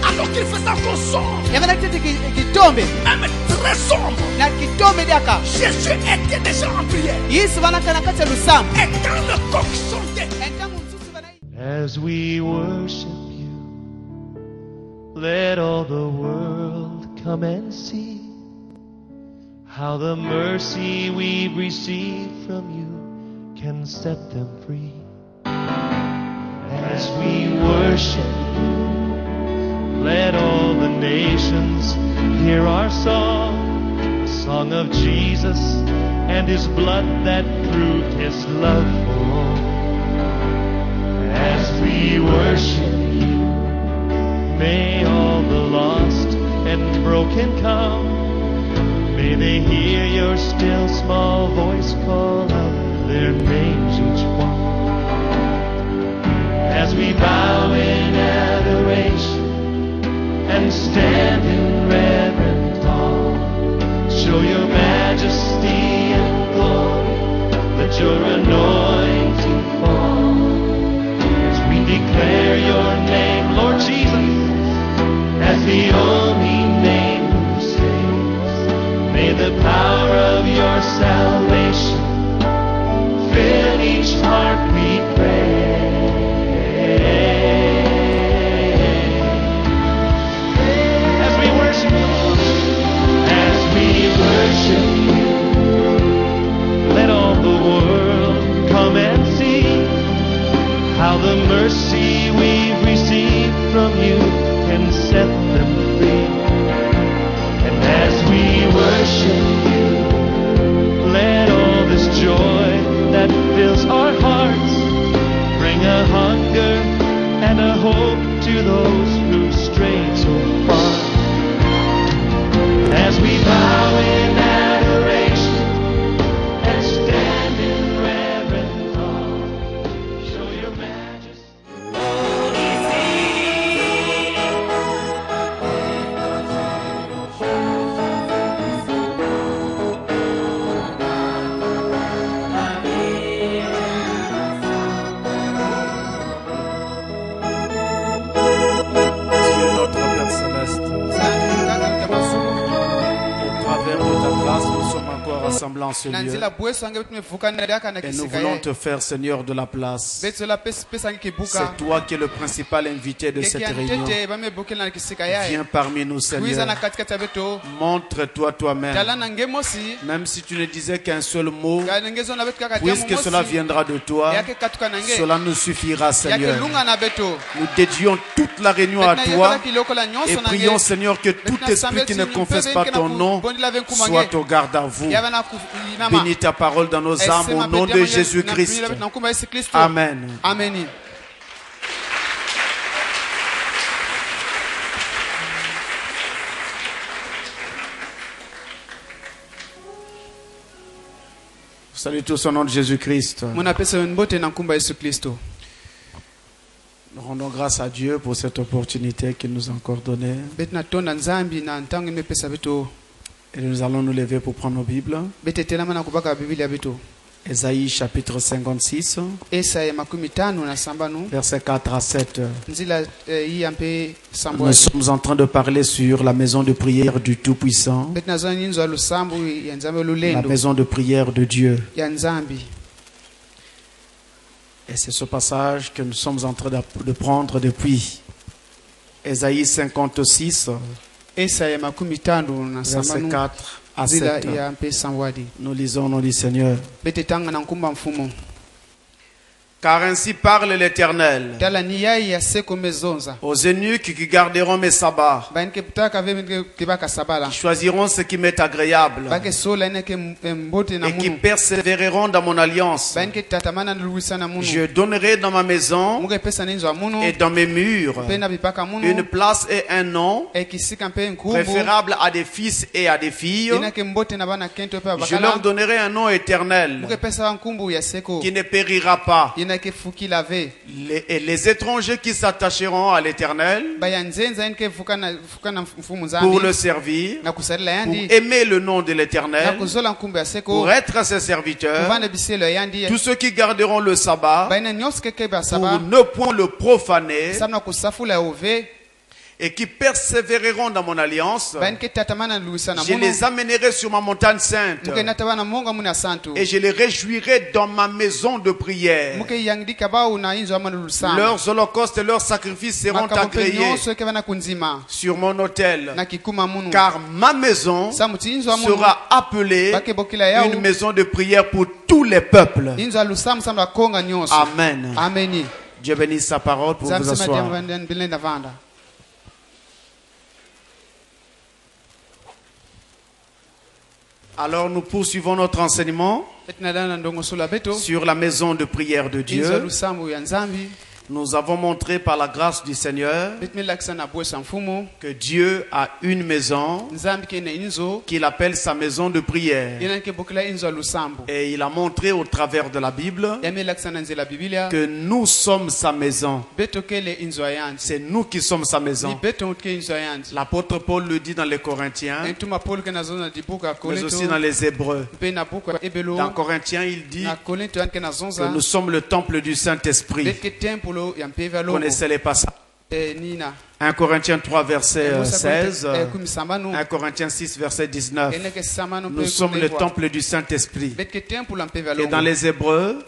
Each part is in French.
Alors qu'il faisait encore sombre, même très sombre, Jésus était déjà en prière. Et quand le coq chantait, as we worship you, let all the world come and see how the mercy we've received from you can set them free. As we worship you, let all the nations hear our song, a song of Jesus and his blood that proved his love for all. As we worship you, may all the lost and broken come. May they hear your still small voice call out their names each one. As we bow in adoration and stand in reverent awe, show your majesty and glory, let your anointing fall. As we declare your name, Lord Jesus, as the only name who saves, may the power of your salvation fill each heart, we pray. As we worship you, let all the world come and see how the mercy we've received from you can set them free. And as we worship you, let all this joy that fills our hearts bring a hunger and a hope to those who've strayed so far. As we bow in adoration and stand in reverent awe, show your majesty. Rassemblés en ce lieu. Et nous voulons te faire Seigneur de la place. C'est toi qui es le principal invité de cette réunion. Viens parmi nous, Seigneur. Montre-toi toi-même. Même si tu ne disais qu'un seul mot, puisque cela viendra de toi, cela nous suffira, Seigneur. Nous dédions toute la réunion à toi et prions, Seigneur, que tout esprit qui ne confesse pas ton nom soit au garde à vous. Bénis ta parole dans nos âmes au nom de Jésus-Christ. Amen. Amen. Salut tous au nom de Jésus-Christ. Nous rendons grâce à Dieu pour cette opportunité qu'il nous a encore donnée. Et nous allons nous lever pour prendre nos Bibles. Ésaïe chapitre 56, versets 4 à 7. Nous sommes en train de parler sur la maison de prière du Tout-Puissant, la maison de prière de Dieu. Et c'est ce passage que nous sommes en train de prendre depuis Ésaïe 56, verset 4 à 7. Nous lisons au nom du Seigneur. Car ainsi parle l'Éternel aux eunuques qui garderont mes sabbats, qui choisiront ce qui m'est agréable et qui persévéreront dans mon alliance. Je donnerai dans ma maison et dans mes murs une place et un nom préférable à des fils et à des filles. Je leur donnerai un nom éternel qui ne périra pas, les étrangers qui s'attacheront à l'Éternel pour le servir, pour aimer le nom de l'Éternel, pour être ses serviteurs, tous ceux qui garderont le sabbat pour ne point le profaner et qui persévéreront dans mon alliance, je les amènerai sur ma montagne sainte et je les réjouirai dans ma maison de prière. Leurs holocaustes et leurs sacrifices seront agréés sur mon autel, car ma maison sera appelée une maison de prière pour tous les peuples. Amen. Dieu bénisse sa parole pour vous asseoir. Alors nous poursuivons notre enseignement sur la maison de prière de Dieu. Nous avons montré par la grâce du Seigneur que Dieu a une maison qu'il appelle sa maison de prière. Et il a montré au travers de la Bible que nous sommes sa maison. C'est nous qui sommes sa maison. L'apôtre Paul le dit dans les Corinthiens, mais aussi dans les Hébreux. Dans Corinthiens, il dit que nous sommes le temple du Saint-Esprit. Vous connaissez les passages. 1 Corinthiens 3 verset 16, 1 Corinthiens 6 verset 19. Nous sommes le temple du Saint-Esprit. Et dans les Hébreux,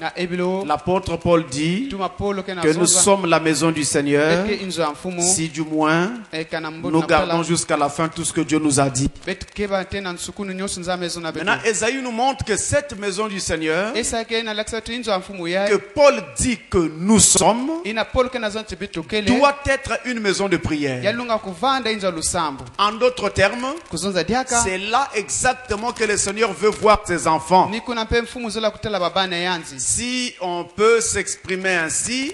l'apôtre Paul dit que nous sommes la maison du Seigneur, si du moins nous gardons jusqu'à la fin tout ce que Dieu nous a dit. Maintenant, Ésaïe nous montre que cette maison du Seigneur, que Paul dit que nous sommes, doit être une maison de prière. En d'autres termes, c'est là exactement que le Seigneur veut voir ses enfants. Si on peut s'exprimer ainsi,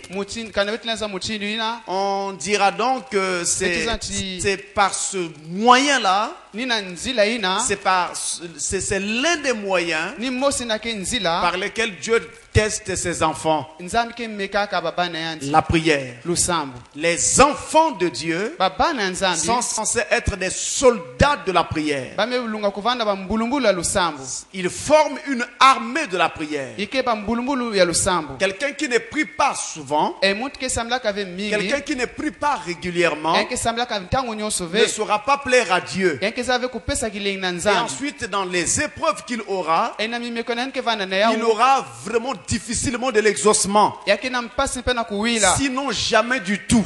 on dira donc que c'est par ce moyen-là, c'est l'un des moyens par lesquels Dieu teste ses enfants. La prière. Les enfants de Dieu sont censés être des soldats de la prière. Ils forment une armée de la prière. Quelqu'un qui ne prie pas souvent, quelqu'un qui ne prie pas régulièrement, ne saura pas plaire à Dieu. Et ensuite, dans les épreuves qu'il aura, il aura vraiment difficilement de l'exaucement. Sinon jamais du tout.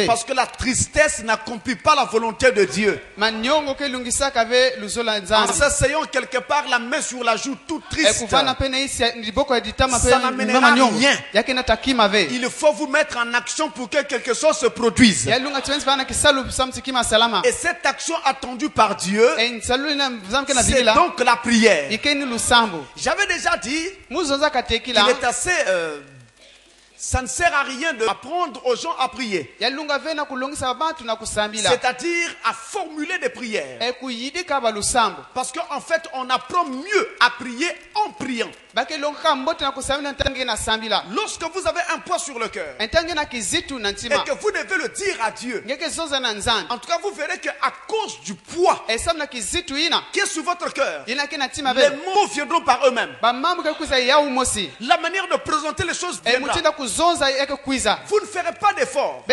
Parce que la tristesse n'accomplit pas la volonté de Dieu. En s'asseyant quelque part la main sur la joue tout triste, ça n'amènera rien. Il faut vous mettre en action pour que quelque chose se produise. Et cette action attendue par Dieu, c'est donc la prière. J'avais déjà dit qu'il est assez... ça ne sert à rien d'apprendre aux gens à prier. C'est-à-dire à formuler des prières. Parce qu'en fait, on apprend mieux à prier en priant. Lorsque vous avez un poids sur le cœur et que vous devez le dire à Dieu, en tout cas vous verrez qu'à cause du poids qui est sur votre cœur, les mots viendront par eux-mêmes. La manière de présenter les choses viendra. Vous ne ferez pas d'effort.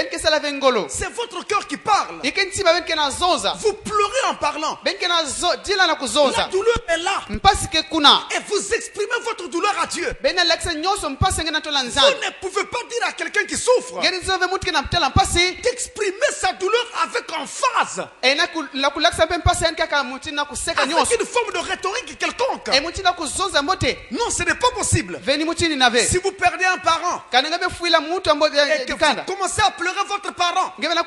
C'est votre cœur qui parle. Vous pleurez en parlant. La douleur est là. Et vous exprimez votre douleur à Dieu. Vous ne pouvez pas dire à quelqu'un qui souffre d'exprimer sa douleur avec emphase, avec une forme de rhétorique quelconque. Non, ce n'est pas possible. Si vous perdez un parent et que vous commencez à pleurer votre parent, vous allez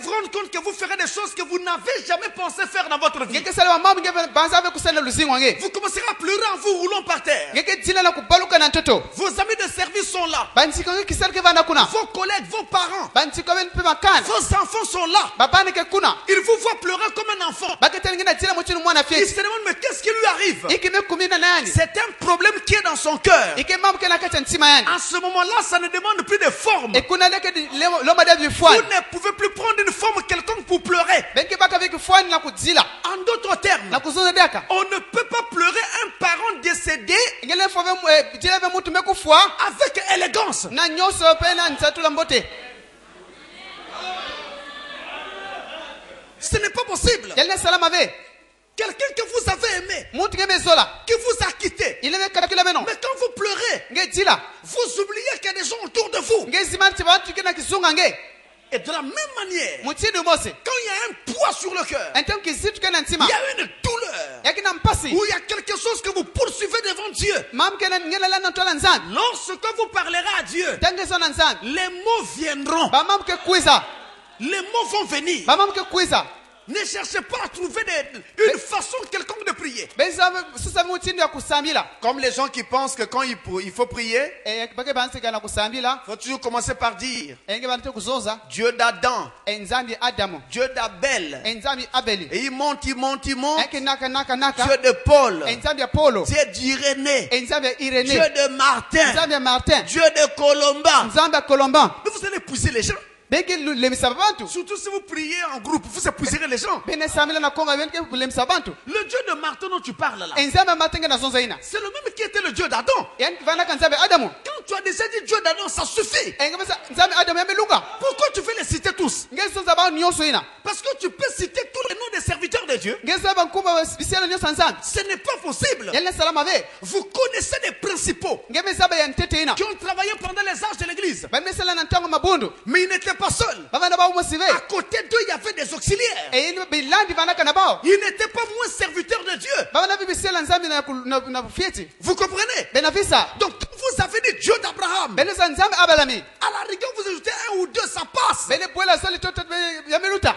vous rendre compte que vous ferez des choses que vous n'avez jamais pensé faire dans votre vie. Vous commencerez à pleurer en enfants roulant par terre. Vos amis de service sont là. Vos collègues, vos parents. Vos enfants sont là. Ils vous voient pleurer comme un enfant. Ils se demandent mais qu'est-ce qui lui arrive? C'est un problème qui est dans son cœur. En ce moment-là, ça ne demande plus de forme. Vous ne pouvez plus prendre une forme quelconque pour pleurer. En d'autres termes, on ne peut pas pleurer un parent décédé avec élégance. Ce n'est pas possible. Quelqu'un que vous avez aimé, qui vous a quitté, mais quand vous pleurez, vous oubliez qu'il y a des gens autour de vous. Et de la même manière, quand il y a un poids sur le cœur, il y a une douleur, ou il y a quelque chose que vous poursuivez devant Dieu. Lorsque vous parlerez à Dieu, les mots viendront. Les mots vont venir. Ne cherchez pas à trouver une façon quelconque de prier. Comme les gens qui pensent que quand il faut prier, il faut toujours commencer par dire Dieu d'Adam, Dieu d'Abel. Et il monte. Dieu de Paul, Dieu d'Irénée, Dieu de Martin, Dieu de Colomba. Mais vous allez épuiser les gens. Surtout si vous priez en groupe, vous épuiserez les gens. Le Dieu de Martin dont tu parles là, c'est le même qui était le Dieu d'Adam. Quand tu as déjà dit Dieu d'Adam, ça suffit. Pourquoi tu veux les citer tous? Parce que tu peux citer tous les noms des serviteurs de Dieu. Ce n'est pas possible. Vous connaissez des principaux qui ont travaillé pendant les âges de l'église, mais ils n'étaient pas seuls. À côté d'eux, il y avait des auxiliaires. Ils n'étaient pas moins serviteurs de Dieu. Vous comprenez? Donc vous avez dit Dieu d'Abraham. À la rigueur, vous ajoutez un ou deux, ça passe.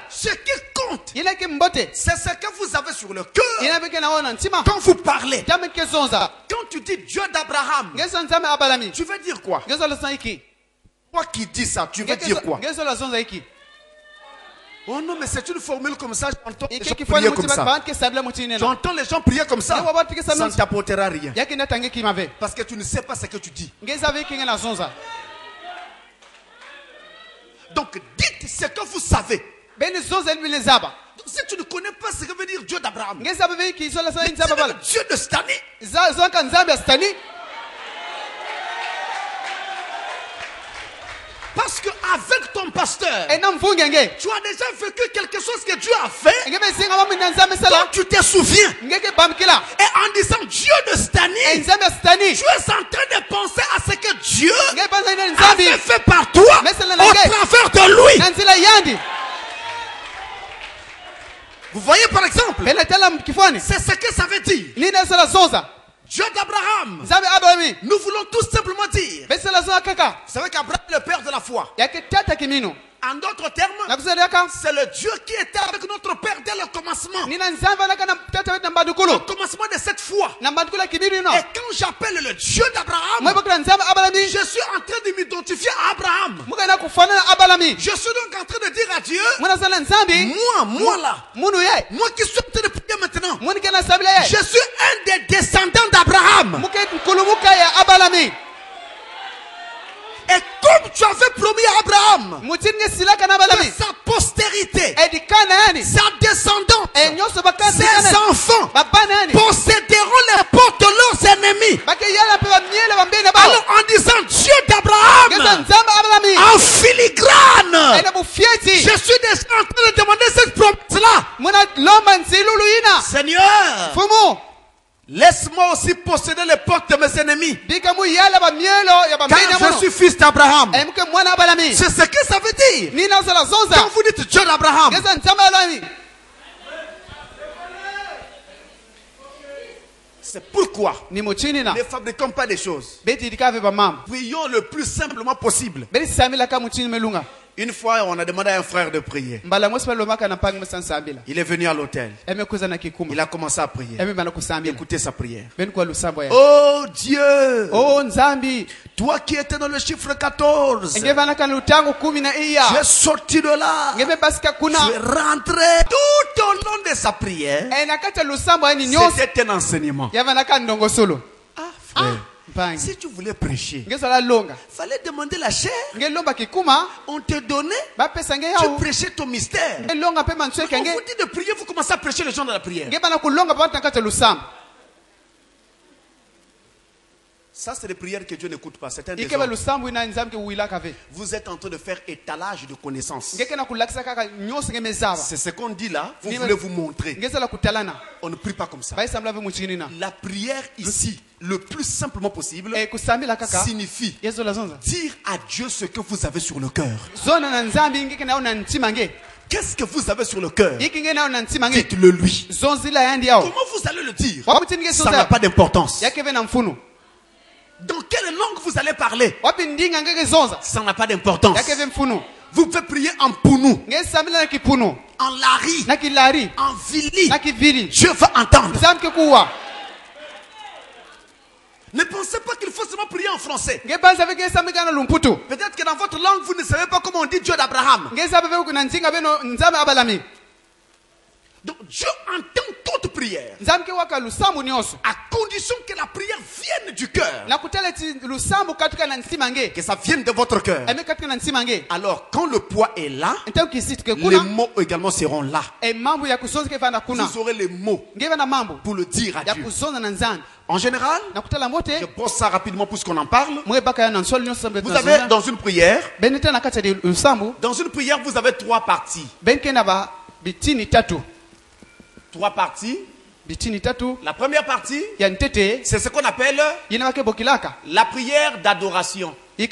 Ce qui compte, c'est ce que vous avez sur le cœur quand vous parlez. Quand tu dis Dieu d'Abraham, tu veux dire quoi? Toi qui dis ça, tu veux dire quoi? Oh non, mais c'est une formule comme ça. J'entends les gens prier comme ça. J'entends les gens prier comme ça. Ça ne t'apportera rien. Parce que tu ne sais pas ce que tu dis. Donc dites ce que vous savez. Donc, si tu ne connais pas ce que veut dire Dieu d'Abraham, Dieu de Stani. Parce qu'avec ton pasteur, tu as déjà vécu quelque chose que Dieu a fait, dont tu te souviens. Et en disant Dieu de Stani, tu es en train de penser à ce que Dieu avait fait par toi au travers de lui. Vous voyez par exemple, c'est ce que ça veut dire. Dieu d'Abraham. Nous voulons tout simplement dire, vous savez qu'Abraham est le père de la foi. En d'autres termes, c'est le Dieu qui était avec notre père dès le commencement. Le commencement de cette foi. Et quand j'appelle le Dieu d'Abraham, je suis en train de m'identifier à Abraham. Je suis donc en train de dire à Dieu, moi là, moi qui suis en train de prier maintenant, je suis un des descendants d'Abraham. Et comme tu avais promis à Abraham que sa postérité, sa descendance, ses enfants posséderont les portes de leurs ennemis. Alors en disant Dieu d'Abraham, en filigrane, je suis déjà en train de demander cette promesse-là. Seigneur, laisse-moi aussi posséder les portes de mes ennemis. Car je suis fils d'Abraham. C'est ce que ça veut dire. Quand vous dites Dieu d'Abraham, c'est pourquoi ne fabriquons pas des choses. Prions le plus simplement possible. Une fois, on a demandé à un frère de prier. Il est venu à l'hôtel. Il a commencé à prier. Écoutez sa prière. Oh Dieu, toi qui étais dans le chiffre 14, tu es sorti de là. Tu es rentré. Tout au long de sa prière, c'était un enseignement. Ah frère. Si tu voulais prêcher, il fallait demander la chair. On te donnait, tu prêchais ton mystère. On vous dit de prier, vous commencez à prêcher les gens de la prière. Ça, c'est des prières que Dieu n'écoute pas. C'est un désordre. Vous êtes en train de faire étalage de connaissances. C'est ce qu'on dit là. Vous voulez vous montrer. On ne prie pas comme ça. La prière ici, le plus simplement possible, signifie dire à Dieu ce que vous avez sur le cœur. Qu'est-ce que vous avez sur le cœur? Dites-le lui. Comment vous allez le dire? Ça n'a pas d'importance. Dans quelle langue vous allez parler? Ça n'a pas d'importance. Vous pouvez prier en Pounou, en Lari, en Vili. Dieu va entendre. Ne pensez pas qu'il faut seulement prier en français. Peut-être que dans votre langue, vous ne savez pas comment on dit Dieu d'Abraham. Donc Dieu entend toute prière, à condition que la prière vienne du cœur, que ça vienne de votre cœur. Alors quand le poids est là, les mots également seront là. Vous aurez les mots pour le dire à Dieu. En général, je pose ça rapidement puisqu'on en parle. Vous avez dans une prière, vous avez trois parties. Trois parties. La première partie, c'est ce qu'on appelle la prière d'adoration. C'est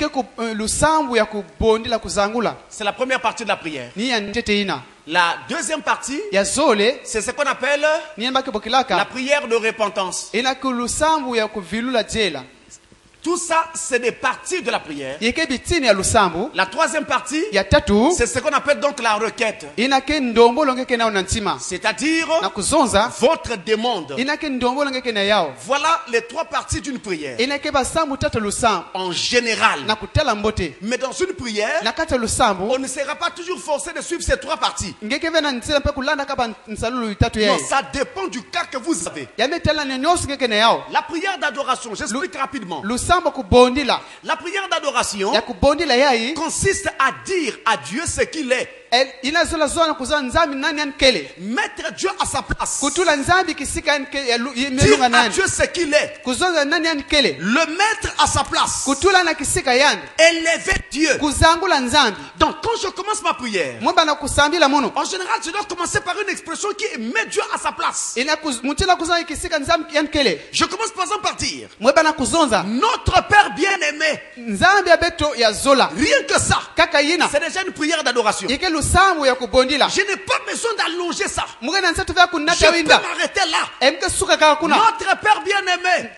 la première partie de la prière. La deuxième partie, c'est ce qu'on appelle la prière de repentance. Tout ça, c'est des parties de la prière. La troisième partie, c'est ce qu'on appelle donc la requête. C'est-à-dire votre demande. Voilà les trois parties d'une prière. En général. Mais dans une prière, on ne sera pas toujours forcé de suivre ces trois parties. Non, ça dépend du cas que vous avez. La prière d'adoration, j'explique rapidement. La prière d'adoration consiste à dire à Dieu ce qu'il est. Mettre Dieu à sa place. Dire à Dieu ce qu'il est. Le mettre à sa place. Élever Dieu. Donc quand je commence ma prière, en général je dois commencer par une expression qui met Dieu à sa place. Je commence par exemple par dire notre Père bien-aimé. Rien que ça, c'est déjà une prière d'adoration. Je n'ai pas besoin d'allonger ça. Je peux m'arrêter là. Notre Père bien-aimé.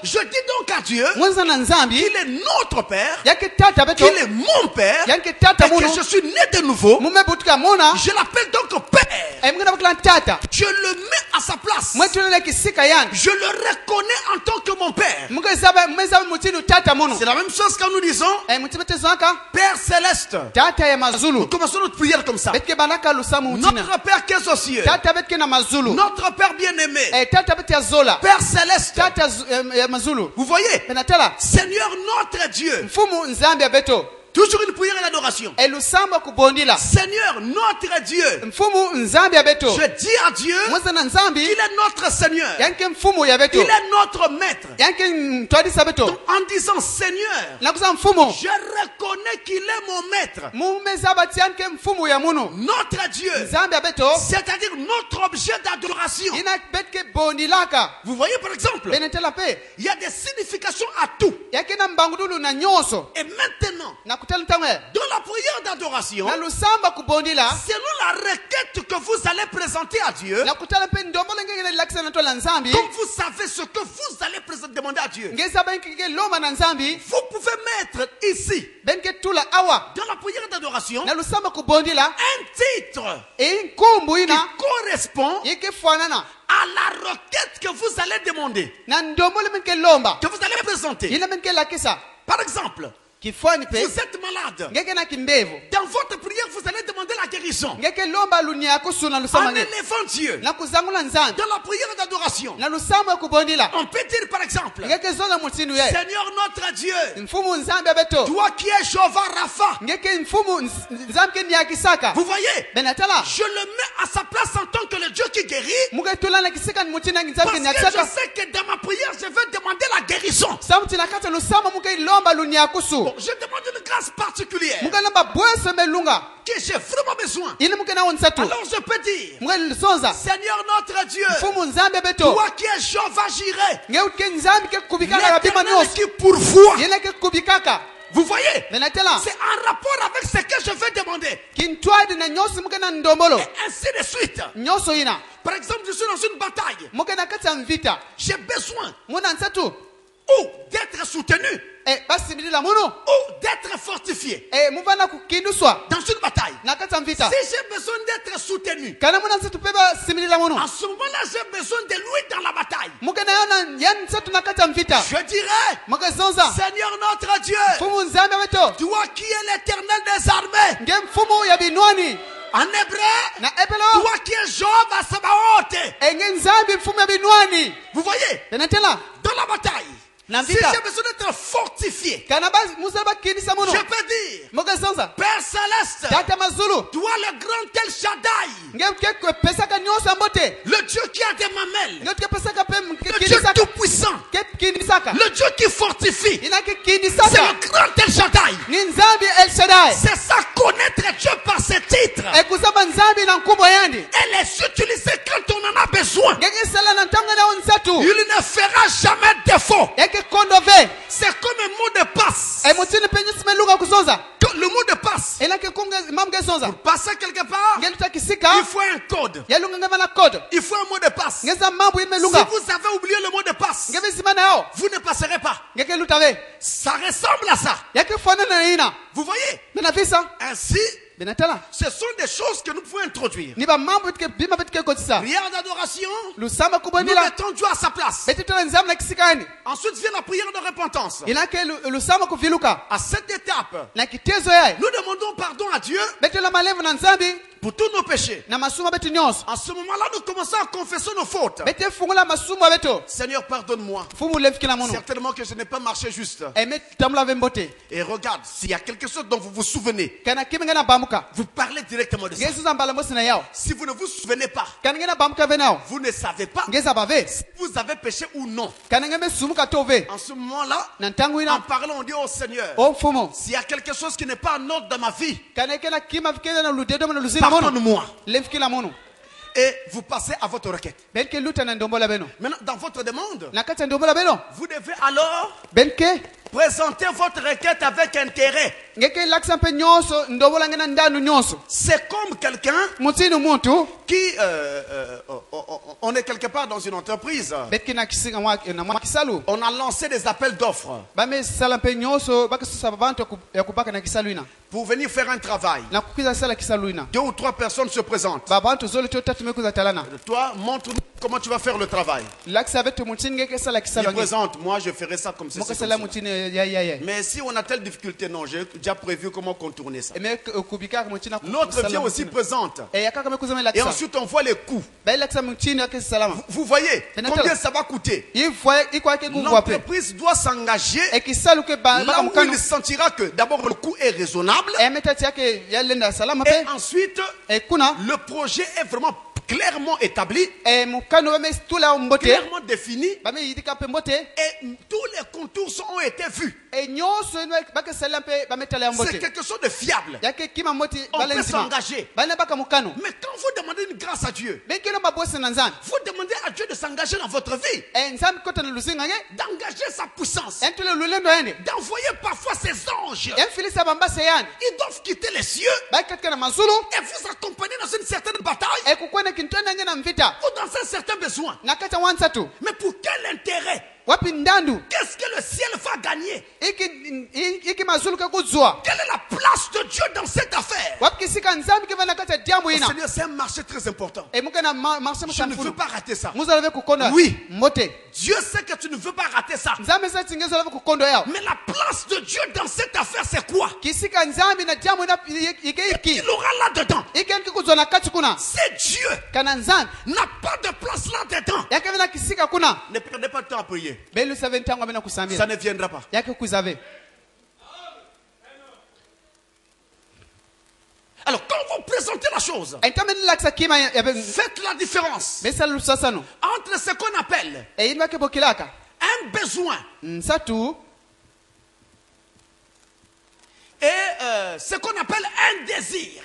Je dis donc à Dieu qu'il est notre Père, qu'il est mon Père, et que je suis né de nouveau. Je l'appelle donc Père. Je le mets à sa place. Je le reconnais en tant que mon Père. C'est la même chose quand nous disons Père Céleste. Nous commençons notre prière comme ça. Notre Père qui est aux cieux. Notre Père bien-aimé. Père Céleste. Vous voyez? Seigneur notre Dieu. Toujours une prière et l'adoration. Seigneur notre Dieu. Je dis à Dieu qu'il est notre Seigneur. Il est notre maître. Donc, en disant Seigneur, je reconnais qu'il est mon maître. Notre Dieu. C'est-à-dire notre objet d'adoration. Vous voyez par exemple, il y a des significations à tout. Et maintenant, dans la prière d'adoration, selon la requête que vous allez présenter à Dieu, comme vous savez ce que vous allez demander à Dieu, vous pouvez mettre ici, dans la prière d'adoration, un titre qui correspond à la requête que vous allez demander, que vous allez présenter. Par exemple, vous êtes malade. Dans votre prière, vous allez demander la guérison. En élevant Dieu. Dans la prière d'adoration, on peut dire par exemple, Seigneur notre Dieu, toi qui es Jéhovah Rapha. Vous voyez, je le mets à sa place en tant que le Dieu qui guérit. Parce que je sais que dans ma prière, je vais demander la guérison. Je demande une grâce particulière que j'ai vraiment besoin. Alors je peux dire, Seigneur notre Dieu, toi qui es Jéhovah Jireh, l'éternel qui pourvoit. Vous voyez, c'est en rapport avec ce que je vais demander. Et ainsi de suite. Par exemple, je suis dans une bataille. J'ai besoin ou d'être soutenu, ou d'être fortifié dans une bataille. Si j'ai besoin d'être soutenu, en ce moment-là, j'ai besoin de lui dans la bataille. Je dirais, Seigneur notre Dieu, toi qui es l'éternel des armées. En hébreu, toi qui es Jéhovah Sabaoth. Vous voyez, dans la bataille, si j'ai besoin d'être fortifié, je peux dire, Père Céleste, toi le grand El Shaddai, le Dieu qui a des mamelles, le Dieu tout puissant, le Dieu qui fortifie, c'est le grand El Shaddai. C'est ça, connaître Dieu par ses titres et les utiliser quand on en a besoin. Il ne fera jamais défaut. C'est comme un mot de passe. Le mot de passe, pour passer quelque part, il faut un code. Il faut un mot de passe. Si vous avez oublié le mot de passe, vous ne passerez pas. Ça ressemble à ça. Vous voyez? Ainsi, ce sont des choses que nous pouvons introduire. Prière d'adoration, nous mettons Dieu à sa place. Ensuite vient la prière de repentance. À cette étape, nous demandons pardon à Dieu pour tous nos péchés. En ce moment-là, nous commençons à confesser nos fautes. Seigneur, pardonne-moi. Certainement que je n'ai pas marché juste. Et regarde, s'il y a quelque chose dont vous vous souvenez, vous parlez directement de ça. Si vous ne vous souvenez pas, vous ne savez pas si vous avez péché ou non. En ce moment-là, en parlant, on dit au Seigneur, s'il y a quelque chose qui n'est pas en ordre dans ma vie, pardonne-moi. Et vous passez à votre requête. Maintenant, dans votre demande, vous devez alors présenter votre requête avec intérêt. C'est comme quelqu'un qui, on est quelque part dans une entreprise. On a lancé des appels d'offres pour venir faire un travail. 2 ou 3 personnes se présentent. Toi, montre-nous comment tu vas faire le travail. Il présente, moi je ferai ça comme ceci. Mais si on a telle difficulté, non, j'ai déjà prévu comment contourner ça. L'autre vient aussi présente. Et ensuite on voit les coûts. Vous voyez combien ça va coûter. L'entreprise doit s'engager là où il sentira que d'abord le coût est raisonnable. Et ensuite le projet est vraiment clairement établi, clairement défini, et tous les contours ont été vus. C'est quelque chose de fiable. On peut s'engager. Mais quand vous demandez une grâce à Dieu, vous demandez à Dieu de s'engager dans votre vie, d'engager sa puissance, d'envoyer parfois ses anges. Ils doivent quitter les cieux et vous accompagner dans une certaine bataille ou dans un certain besoin. Mais pour quel intérêt? Qu'est-ce que le ciel va gagner? Quelle est la place de Dieu dans cette affaire? Seigneur, c'est un marché très important. Je ne veux pas rater ça. Oui, Dieu sait que tu ne veux pas rater ça. Mais la place de Dieu dans cette affaire, c'est quoi? Qu'il aura là-dedans. C'est Dieu n'a pas de place là-dedans. Ne perdez pas de temps à prier. Ça ne viendra pas. Alors, quand vous présentez la chose, faites la différence entre ce qu'on appelle un besoin et ce qu'on appelle un désir.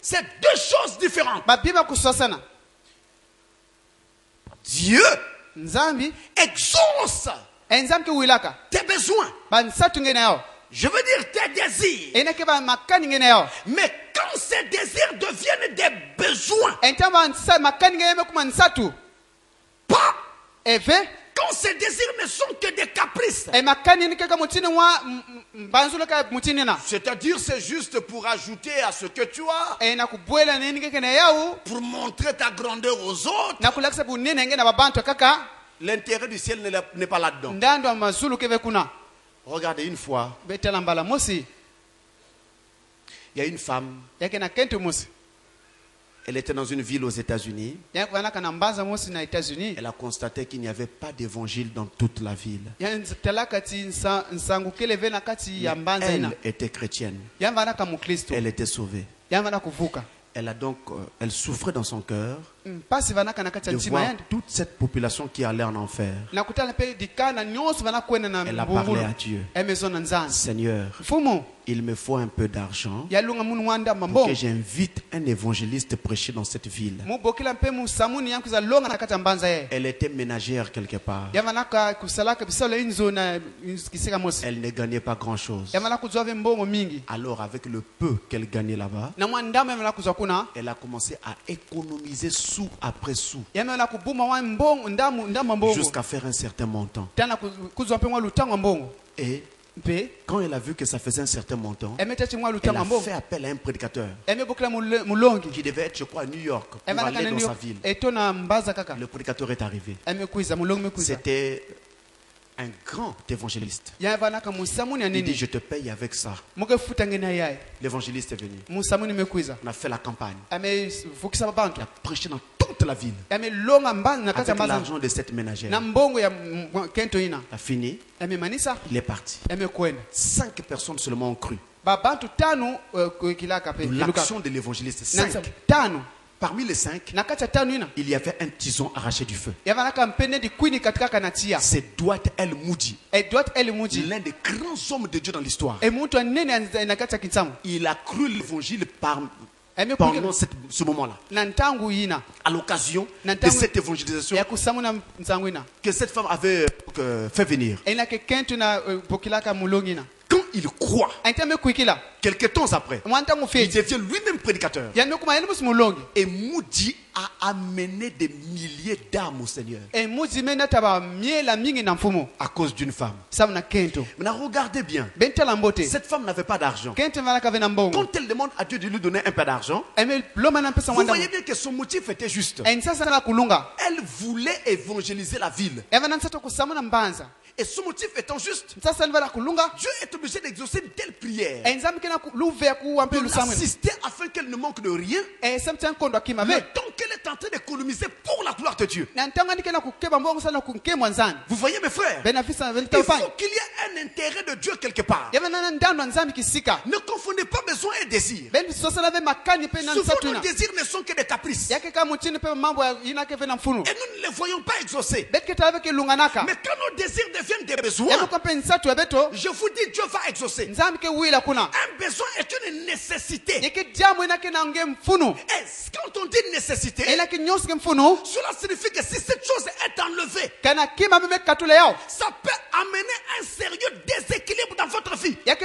C'est deux choses différentes. Dieu exauce tes besoins. Je veux dire tes désirs. Mais quand ces désirs deviennent des besoins, pas quand ces désirs ne sont que des caprices. C'est-à-dire c'est juste pour ajouter à ce que tu as, pour montrer ta grandeur aux autres. L'intérêt du ciel n'est pas là-dedans. Regardez une fois, il y a une femme, elle était dans une ville aux États-Unis. Elle a constaté qu'il n'y avait pas d'évangile dans toute la ville. Elle était chrétienne. Elle était sauvée. Elle souffrait dans son cœur de voir toute cette population qui allait en enfer. Elle a parlé à Dieu. Seigneur, il me faut un peu d'argent pour que j'invite un évangéliste prêcher dans cette ville. Elle était ménagère quelque part. Elle ne gagnait pas grand-chose. Alors avec le peu qu'elle gagnait là-bas, elle a commencé à économiser sou après sou jusqu'à faire un certain montant. Et quand elle a vu que ça faisait un certain montant, elle a fait appel à un prédicateur qui devait être, je crois, à New York pour aller dans sa ville. Le prédicateur est arrivé. C'était un grand évangéliste. Il dit, je te paye avec ça. L'évangéliste est venu. On a fait la campagne. Il a prêché dans toute la ville avec l'argent de cette ménagère. Il a fini. Il est parti. 5 personnes seulement ont cru. L'action de l'évangéliste, 5. Parmi les 5, il y avait un tison arraché du feu. C'est Dwight L. Moody, l'un des grands hommes de Dieu dans l'histoire. Il a cru l'évangile pendant ce moment-là. À l'occasion de cette évangélisation que cette femme avait fait venir. Quand il croit, quelques temps après, il devient lui-même prédicateur. Et Moody a amené des milliers d'âmes au Seigneur à cause d'une femme. Maintenant, regardez bien. Cette femme n'avait pas d'argent. Quand elle demande à Dieu de lui donner un peu d'argent, vous voyez bien que son motif était juste. Elle voulait évangéliser la ville. Et ce motif étant juste, Dieu est obligé d'exaucer une telle prière, d'assister afin qu'elle ne manque de rien, le temps qu'elle est en train d'économiser pour la gloire de Dieu. Vous voyez mes frères, il faut qu'il y ait un intérêt de Dieu quelque part. Ne confondez pas besoin et désir. Souvent nos désirs ne sont que des caprices. Et nous ne les voyons pas exaucés. Mais quand nos désirs deviennent des besoins, je vous dis, Dieu va exaucer. Un besoin est une nécessité. Et quand on dit nécessité, cela signifie que si cette chose est enlevée, ça peut amener un sérieux déséquilibre dans votre vie. Et il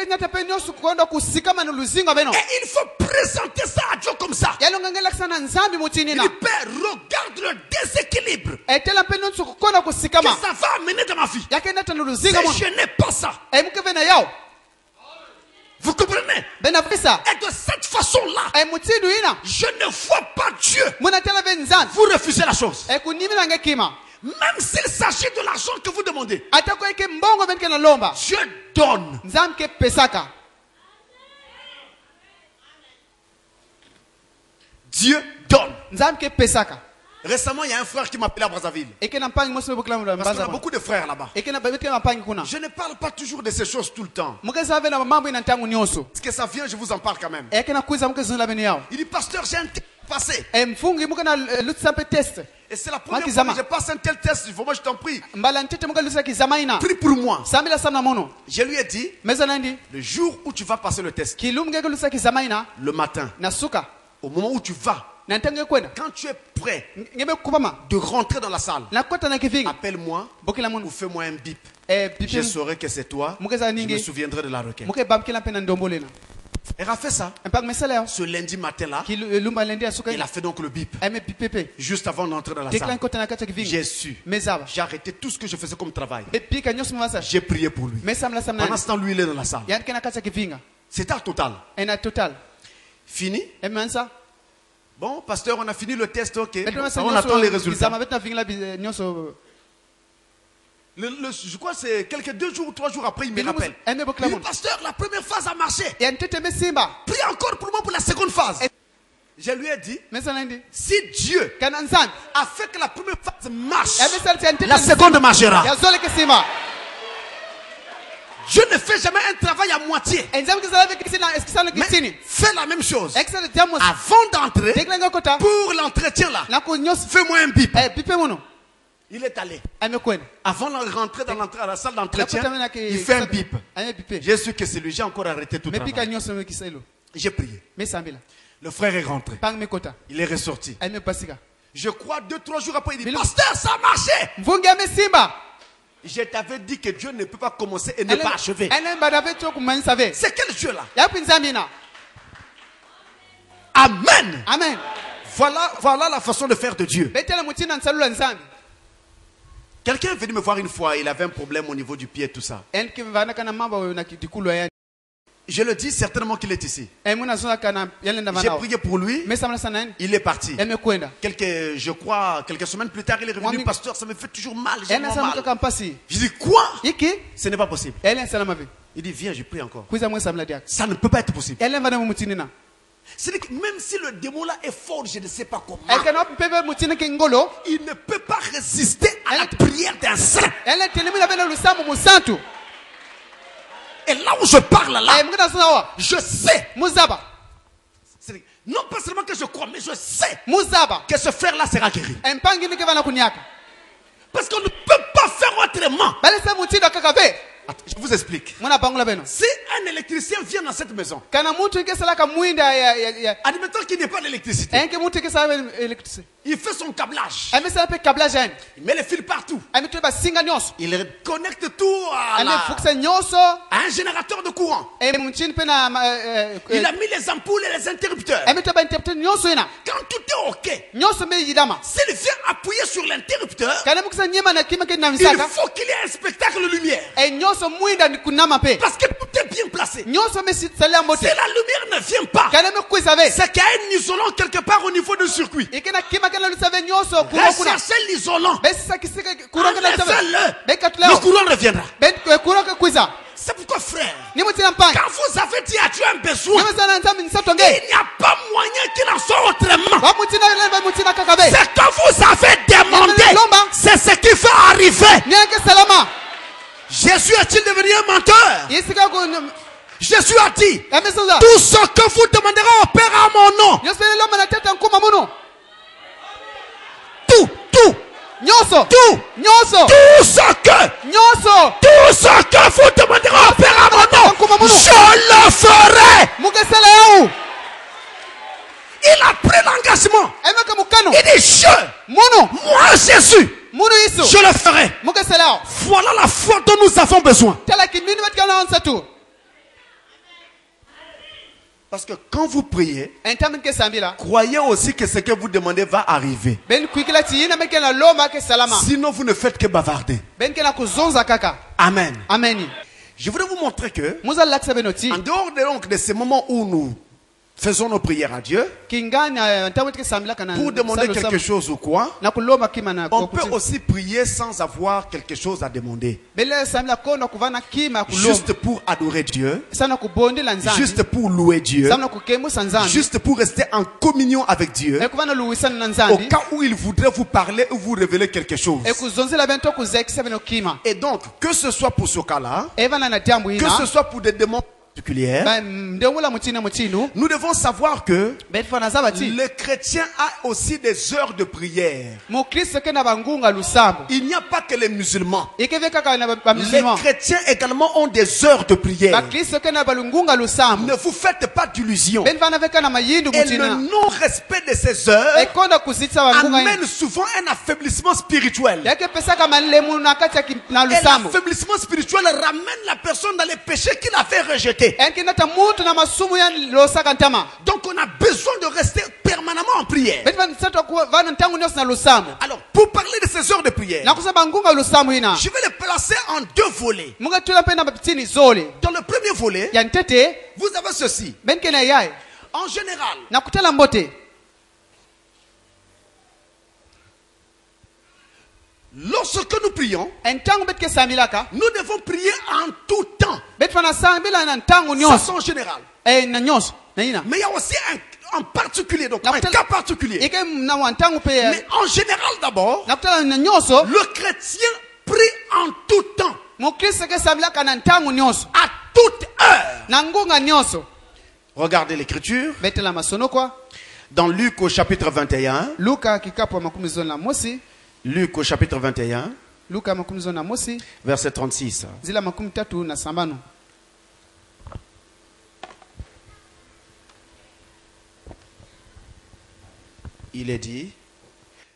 faut présenter ça à Dieu comme ça. Il dit, Père, regarde le déséquilibre que ça va amener dans ma vie. Si je n'ai pas ça, vous comprenez? Et de cette façon-là, je ne vois pas Dieu. Vous refusez la chose. Même s'il s'agit de l'argent que vous demandez, Dieu donne. Dieu donne. Récemment, il y a un frère qui m'a appelé à Brazzaville. Parce qu'on a beaucoup de frères là-bas. Je ne parle pas toujours de ces choses tout le temps. Parce que ça vient, je vous en parle quand même. Il dit, pasteur, j'ai un test passé. Et c'est la première fois que je passe un tel test. Il faut moi, je t'en prie. Prie pour moi. Je lui ai dit, le jour où tu vas passer le test, le matin, au moment où tu vas, quand tu es prêt de rentrer dans la salle, appelle-moi ou fais-moi un bip. Je saurai que c'est toi. Je me souviendrai de la requête. Elle a fait ça. Ce lundi matin-là, il a fait donc le bip. Juste avant d'entrer dans la salle, j'ai su. J'ai arrêté tout ce que je faisais comme travail. J'ai prié pour lui. Pendant ce temps, lui, il est dans la salle. C'était à Total. Fini. Bon, pasteur, on a fini le test, ok. On attend les résultats. Je crois que c'est quelques 2 jours ou 3 jours après, il me rappelle. Il dit, pasteur, la première phase a marché. Prie encore pour moi pour la seconde phase. Je lui ai dit, si Dieu a fait que la première phase marche, la seconde marchera. Dieu ne fait jamais un travail à moitié. Mais fais la même chose. Avant d'entrer, pour l'entretien là, fais-moi un bip. Il est allé. Avant de rentrer dans la salle d'entretien, il fait un bip. J'ai su que c'est lui. J'ai encore arrêté tout le travail. J'ai prié. Le frère est rentré. Il est ressorti. Je crois 2-3 jours après, il dit, pasteur, ça a marché. Je t'avais dit que Dieu ne peut pas commencer et ne pas achever. C'est quel Dieu là? Amen. Voilà la façon de faire de Dieu. Quelqu'un est venu me voir une fois, il avait un problème au niveau du pied et tout ça. Je le dis certainement qu'il est ici. J'ai prié pour lui. Il est parti. Je crois, quelques semaines plus tard, il est revenu. Pasteur, ça me fait toujours mal. J'ai mal. Je dis quoi? Ce n'est pas possible. Il dit, viens, je prie encore. Ça ne peut pas être possible. C'est-à-dire que même si le démon là est fort, je ne sais pas comment, il ne peut pas résister à la prière d'un saint. Et là où je parle là, je sais. Non pas seulement que je crois, mais je sais que ce frère là sera guéri. Parce qu'on ne peut pas faire autrement. Je vous explique. Si un électricien vient dans cette maison, admettons qu'il n'y ait pas d'électricité, il fait son câblage, il met les fils partout, il connecte tout à un générateur de courant, il a mis les ampoules et les interrupteurs. Quand tout est ok, s'il vient appuyer sur l'interrupteur, il faut qu'il y ait un spectacle de lumière. Parce que tout est bien placée. Si la la lumière ne vient pas, c'est qu'il y a un isolant quelque part au niveau du circuit. Recherchez l'isolant. Le courant reviendra. C'est pourquoi, frère, quand vous avez dit à Dieu un besoin, il n'y a pas moyen qu'il en soit autrement. C'est quand vous avez demandé, c'est ce qui fait arriver. Jésus est-il devenu un menteur? Jésus a dit, tout ce que vous demanderez au Père à mon nom, tout ce que vous demanderez au Père à mon nom, je le ferai. Il a pris l'engagement. Il dit, moi Jésus, je le ferai. Voilà la foi dont nous avons besoin. Parce que quand vous priez, croyez aussi que ce que vous demandez va arriver. Sinon, vous ne faites que bavarder. Amen. Je voudrais vous montrer que, en dehors de ces moments où nous faisons nos prières à Dieu, pour demander quelque chose ou quoi, on peut aussi prier sans avoir quelque chose à demander. Juste pour adorer Dieu, juste pour louer Dieu, juste pour rester en communion avec Dieu, au cas où il voudrait vous parler ou vous révéler quelque chose. Et donc, que ce soit pour ce cas-là, que ce soit pour des demandes particulière, nous devons savoir que le chrétien a aussi des heures de prière. Il n'y a pas que les musulmans. Les chrétiens également ont des heures de prière. Ne vous faites pas d'illusions. Et le non-respect de ces heures amène souvent un affaiblissement spirituel. Et l'affaiblissement spirituel ramène la personne dans les péchés qu'il a fait rejeter. Donc on a besoin de rester permanemment en prière. Alors pour parler de ces heures de prière, je vais les placer en deux volets. Dans le premier volet, vous avez ceci. En général, lorsque nous prions, nous devons prier en tout temps. Ça c'est en général. Mais il y a aussi un particulier, donc un cas particulier. Mais en général d'abord, le chrétien prie en tout temps. À toute heure. Regardez l'écriture. Dans Luc au chapitre 21. Luc au chapitre 21, verset 36. Il est dit,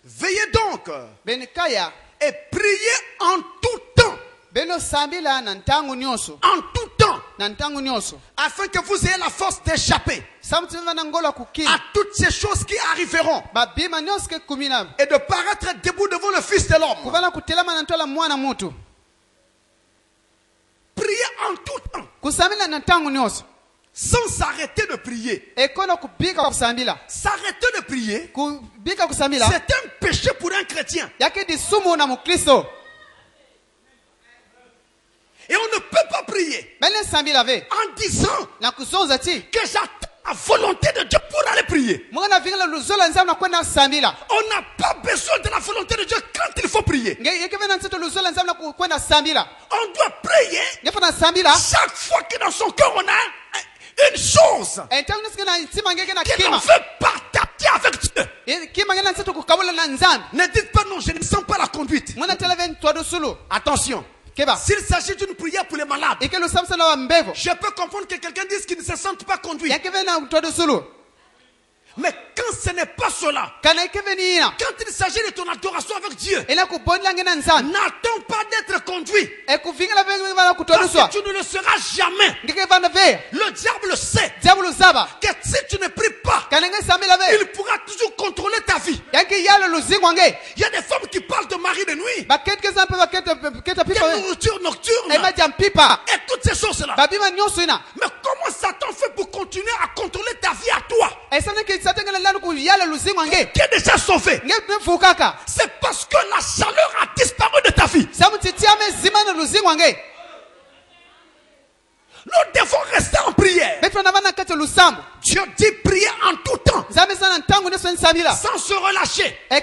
veillez donc et priez en tout temps. En tout temps. Afin que vous ayez la force d'échapper à toutes ces choses qui arriveront et de paraître debout devant le Fils de l'homme. Priez en tout temps. Sans s'arrêter de prier. S'arrêter de prier, c'est un péché pour un chrétien. Et on ne peut pas prier en disant que j'attends la volonté de Dieu pour aller prier. On n'a pas besoin de la volonté de Dieu quand il faut prier. On doit prier chaque fois que dans son cœur on a une chose qui nous fait partager avec Dieu. Ne dites pas non, je ne sens pas la conduite. Attention. S'il s'agit d'une prière pour les malades, je peux comprendre que quelqu'un dise qu'il ne se sente pas conduit. Mais quand ce n'est pas cela, quand il s'agit de ton adoration avec Dieu, n'attends pas d'être conduit. Parce que tu ne le seras jamais. Le diable sait que si tu ne pries pas, il pourra toujours contrôler ta vie. Il y a des femmes qui parlent de mari de nuit. De nourriture nocturne. Et toutes ces choses-là. Mais comment Satan fait pour continuer à contrôler ta vie à toi? Qui est déjà sauvé? C'est parce que la chaleur a disparu de ta vie. Nous devons rester en prière. Dieu dit prier en tout temps. Sans se relâcher. Un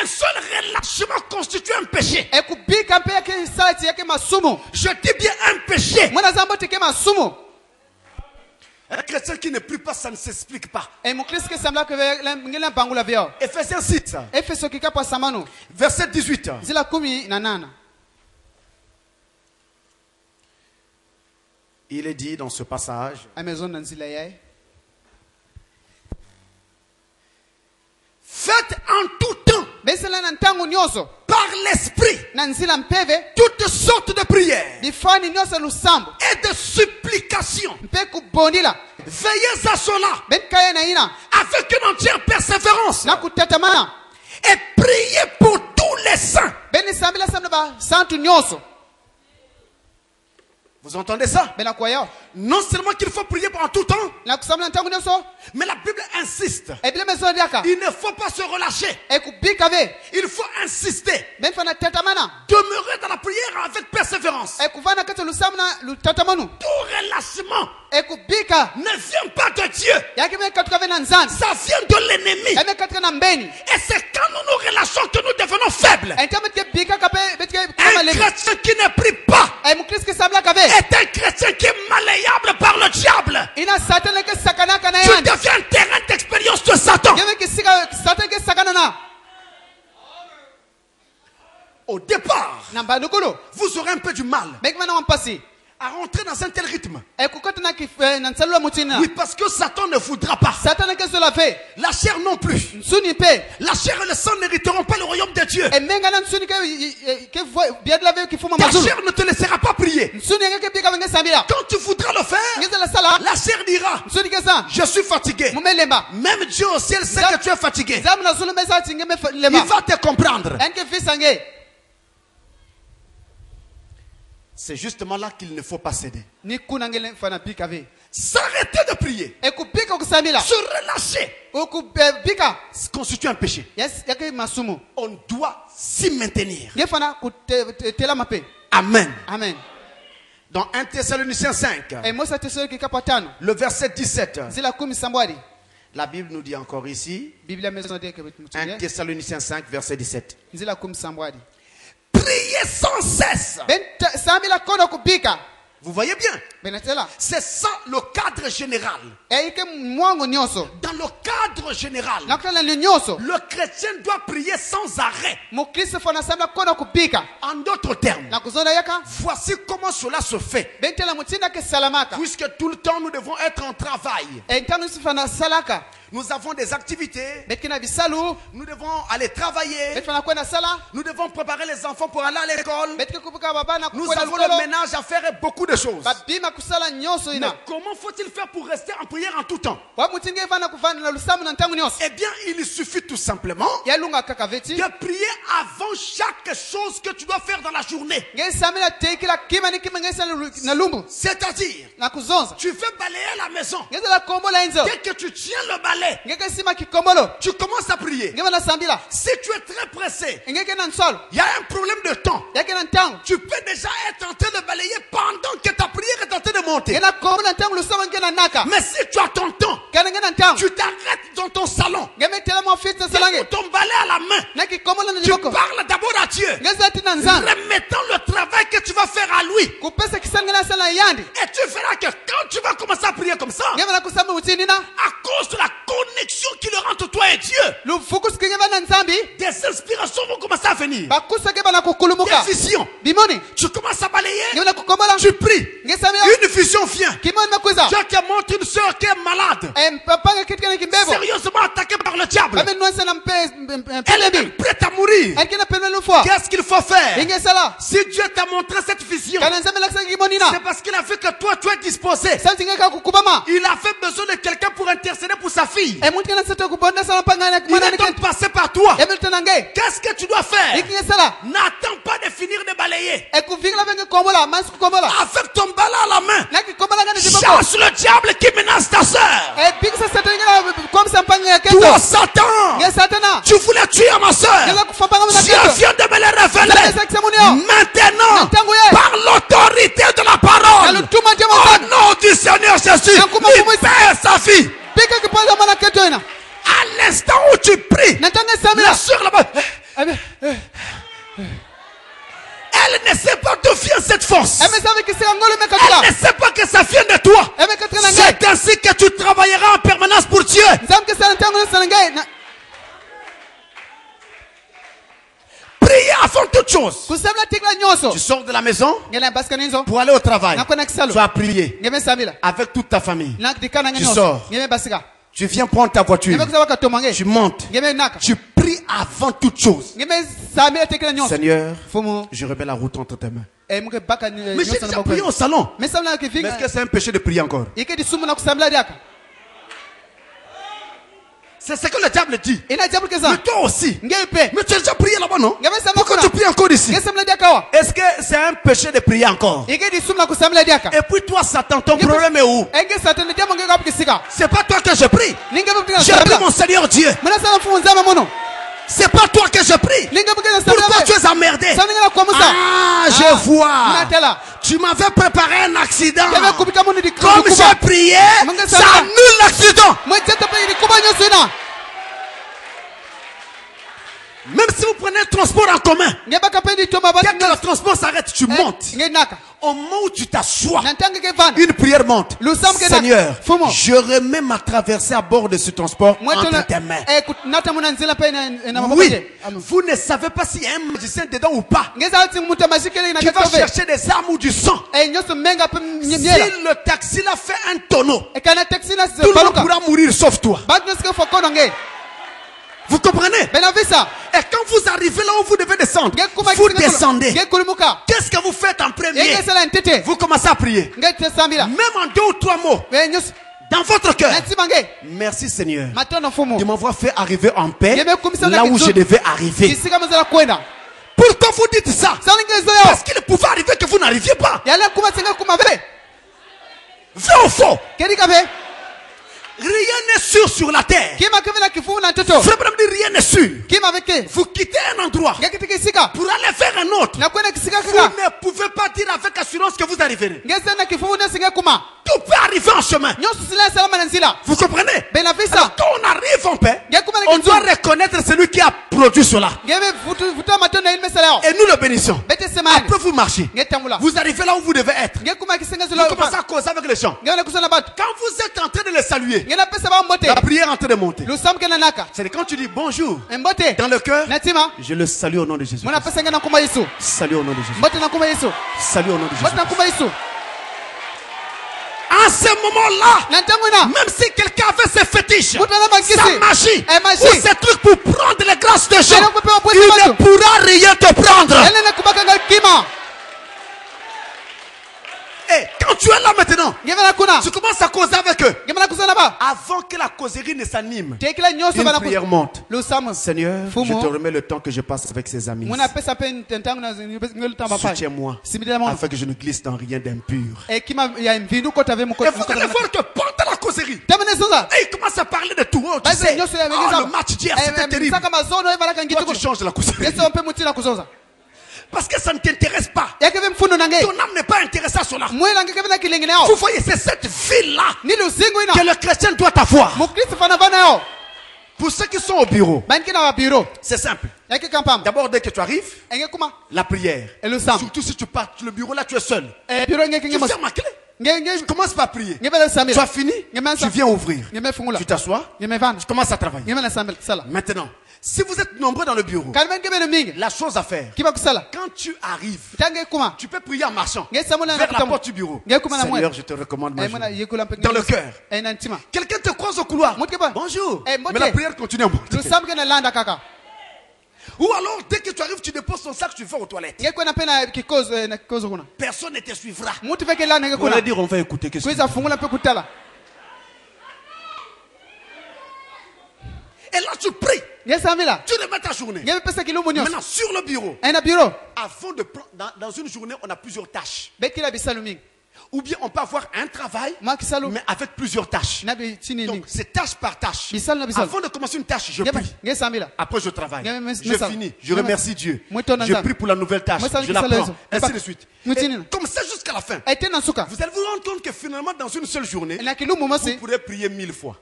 seul relâchement constitue un péché. Je dis bien un péché. Un chrétien qui ne prie pas, ça ne s'explique pas. Ephésiens 6, verset 18. Il est dit dans ce passage, faites en tout temps, par l'esprit, toutes sortes de prières et de supplications. Veillez à cela avec une entière persévérance et priez pour tous les saints. Vous entendez ça? Non seulement qu'il faut prier en tout temps, mais la Bible insiste. Il ne faut pas se relâcher. Il faut insister. Demeurer dans la prière avec persévérance. Tout relâchement ne vient pas de Dieu. Ça vient de l'ennemi. Et c'est quand nous nous relâchons que nous devenons faibles. Un chrétien qui ne prie pas est un chrétien qui est malléable par le diable. Tu deviens un terrain d'expérience de Satan. Au départ, vous aurez un peu du mal à rentrer dans un tel rythme. Oui, parce que Satan ne voudra pas. La chair non plus. La chair et le sang n'hériteront pas le royaume de Dieu. Ta chair ne te laissera pas prier. Quand tu voudras le faire, la chair dira, je suis fatigué. Même Dieu au ciel sait que tu es fatigué. Il va te comprendre. C'est justement là qu'il ne faut pas céder. S'arrêter de prier. Se relâcher. Constitue un péché. On doit s'y maintenir. Amen. Amen. Dans 1 Thessaloniciens 5, le verset 17, la Bible nous dit encore ici, 1 Thessaloniciens 5, verset 17. Priez sans cesse. Vous voyez bien? C'est ça le cadre général. Dans le cadre général, le chrétien doit prier sans arrêt. En d'autres termes, voici comment cela se fait. Puisque tout le temps nous devons être en travail. Nous avons des activités. Nous devons aller travailler. Nous devons préparer les enfants pour aller à l'école. Nous avons le ménage à faire et beaucoup de choses. Mais comment faut-il faire pour rester en prière en tout temps? Eh bien, il suffit tout simplement de prier avant chaque chose que tu dois faire dans la journée. C'est-à-dire, tu veux balayer la maison. Dès que tu tiens le balai, tu commences à prier. Si tu es très pressé, il y a un problème de temps. Tu peux déjà être en train de balayer pendant que ta prière est en train de monter. Mais si tu as ton temps, tu t'arrêtes dans ton salon, ton balai à la main, tu parles d'abord à Dieu, remettant le travail que tu vas faire à lui. Et tu verras que quand tu vas commencer à prier comme ça, à cause de la connexion qui le rend entre toi et Dieu, des inspirations vont commencer à venir. Des visions. Tu commences à balayer, tu pries. Une vision vient. Dieu te montre une soeur qui est malade, sérieusement attaquée par le diable. Elle est prête à mourir. Qu'est-ce qu'il faut faire? Si Dieu t'a montré cette vision, c'est parce qu'il a vu que toi tu es disposé. Il a fait besoin de quelqu'un pour fille. Il est donc passé par toi. Qu'est-ce que tu dois faire? N'attends pas de finir de balayer. Avec ton balai à la main, chasse le diable qui menace ta soeur. Toi, Satan, tu voulais tuer ma soeur. Dieu vient de me le révéler. Maintenant, par l'autorité de la parole, au nom du Seigneur Jésus, libère sa fille. À l'instant où tu pries, la soeur là-bas, elle ne sait pas d'où vient cette force. Elle ne sait pas que ça vient de toi. C'est ainsi que tu travailleras en permanence pour Dieu. Priez avant toute chose. Tu sors de la maison pour aller au travail. Tu vas prier avec toute ta famille. Tu sors. Tu viens prendre ta voiture. Tu montes. Tu pries avant toute chose. Seigneur, je remets la route entre tes mains. Mais j'ai déjà prié au salon. Mais est-ce que c'est un péché de prier encore? C'est ce que le diable dit. Mais toi aussi. Mais tu as déjà prié là-bas, non? Pourquoi tu pries encore ici? Est-ce que c'est un péché de prier encore? Et puis toi, Satan, ton problème est où? C'est pas toi que je prie. Je prie mon Seigneur Dieu. C'est pas toi que je prie. Pourquoi tu es emmerdé? Ah, je vois. Tu m'avais préparé un accident. Comme j'ai prié, ça annule l'accident. Même si vous prenez un transport en commun, dès que le transport s'arrête, tu montes. Au moment où tu t'assois, une prière monte. Seigneur, je remets ma traversée à bord de ce transport entre tes mains. Oui, vous ne savez pas s'il y a un magicien dedans ou pas. Tu vas chercher des armes ou du sang. Si le taxi l'a fait un tonneau, tout le monde pourra mourir sauf toi. Vous comprenez? Et quand vous arrivez là où vous devez descendre, vous descendez. Qu'est-ce que vous faites en premier? Vous commencez à prier. Même en 2 ou 3 mots. Dans votre cœur. Merci Seigneur de m'avoir fait arriver en paix là où je devais arriver. Pourquoi vous dites ça? Parce qu'il pouvait arriver que vous n'arriviez pas. Vrai ou faux? Rien n'est sûr sur la terre. Frère, rien n'est sûr. Vous quittez un endroit pour aller faire un autre. Vous ne pouvez pas dire avec assurance que vous arriverez. Tout peut arriver en chemin. Vous comprenez? Alors, quand on arrive en paix, on doit reconnaître celui qui a produit cela. Et nous le bénissons. Après vous marchez. Vous arrivez là où vous devez être. Vous commencez à causer avec les gens. Quand vous êtes en train de les saluer, la prière est en train de monter. C'est quand tu dis bonjour dans le cœur, je le salue au nom de Jésus. Salut au nom de Jésus. Salut au nom de Jésus. À ce moment-là, même si quelqu'un avait ses fétiches, sa magie, ou ses trucs pour prendre les grâces de gens, il ne pourra rien te prendre. Et quand tu es là maintenant, tu commences à causer avec eux. Avant que la causerie ne s'anime, une prière monte. Seigneur, je te remets le temps que je passe avec ces amis. Soutiens-moi afin que je ne glisse dans rien d'impur. Et vous allez voir que pendant la causerie, et il commence à parler de tout. Tu sais, le match d'hier, c'était terrible. Toi, tu changes la causerie. Parce que ça ne t'intéresse pas. Ton âme n'est pas intéressée à cela. Vous voyez, c'est cette ville-là que le chrétien doit avoir. Pour ceux qui sont au bureau, c'est simple. D'abord, dès que tu arrives, la prière. Surtout si tu pars le bureau là, tu es seul. Tu fermes ma clé. Tu commences par prier. Tu as fini, tu viens ouvrir. Tu t'assois, tu commences à travailler. Maintenant, si vous êtes nombreux dans le bureau, la chose à faire, quand tu arrives, tu peux prier en marchant vers la porte du bureau. Seigneur, je te recommande ma vie. Dans le cœur. Quelqu'un te croise au couloir. Bonjour. Mais la prière continue en montant. Ou alors, dès que tu arrives, tu déposes ton sac, tu vas aux toilettes. Personne ne te suivra. On va dire, on va écouter. Tu remets ta journée. Maintenant, sur le bureau, avant de prendre, dans une journée, on a plusieurs tâches. Ou bien on peut avoir un travail, mais avec plusieurs tâches. Donc c'est tâche par tâche. Avant de commencer une tâche, je prie. Après je travaille. Je finis. Je remercie Dieu. Je prie pour la nouvelle tâche. Je la prends. Ainsi de suite. Et comme ça jusqu'à la fin. Vous allez vous rendre compte que finalement dans une seule journée, vous pourrez prier 1000 fois.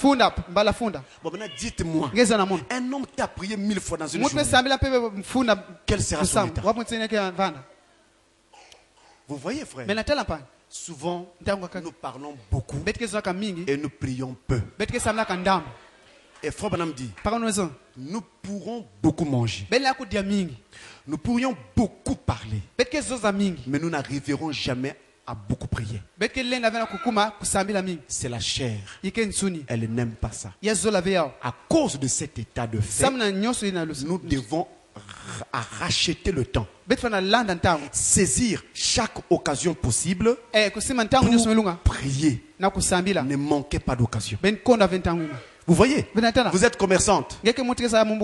Bon maintenant dites-moi, un homme qui a prié 1000 fois dans une journée, quel sera son état? Vous voyez, frère, souvent nous parlons beaucoup et nous prions peu. Et Frère Branham dit, nous pourrons beaucoup manger, nous pourrions beaucoup parler, mais nous n'arriverons jamais à beaucoup prier. C'est la chair. Elle n'aime pas ça. À cause de cet état de fait, nous devons racheter le temps, saisir chaque occasion possible pour prier. Ne manquez pas d'occasion. Vous voyez, vous êtes commerçante.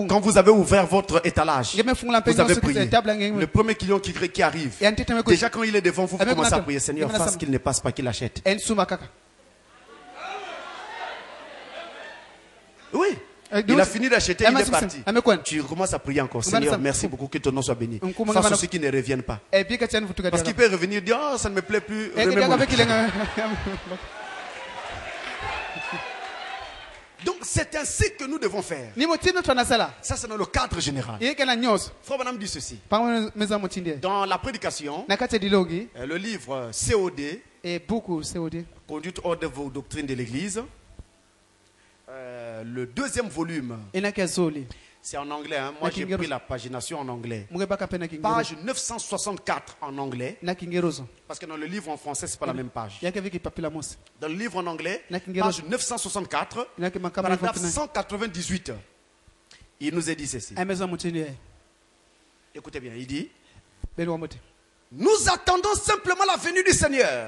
Quand vous avez ouvert votre étalage, vous avez prié. Le premier client qui arrive, déjà quand il est devant vous, vous commencez à prier. Seigneur, fasse qu'il ne passe pas, qu'il achète. Oui. Il a fini d'acheter, il est parti. Tu commences à prier encore. Seigneur, merci beaucoup, que ton nom soit béni. Face à ceux qui ne reviennent pas. Parce qu'il peut revenir et dire, oh, ça ne me plaît plus. Donc c'est ainsi que nous devons faire. Ça c'est dans le cadre général. Frère Branham dit ceci. Dans la prédication, le livre COD, Conduite hors de vos doctrines de l'Église, le deuxième volume, c'est en anglais, hein? Moi j'ai pris la pagination en anglais. Page 964 en anglais. Parce que dans le livre en français, ce n'est pas la même page. Dans le livre en anglais, page 964, paragraphe 198, il nous est dit ceci. Écoutez bien, il dit, nous attendons simplement la venue du Seigneur.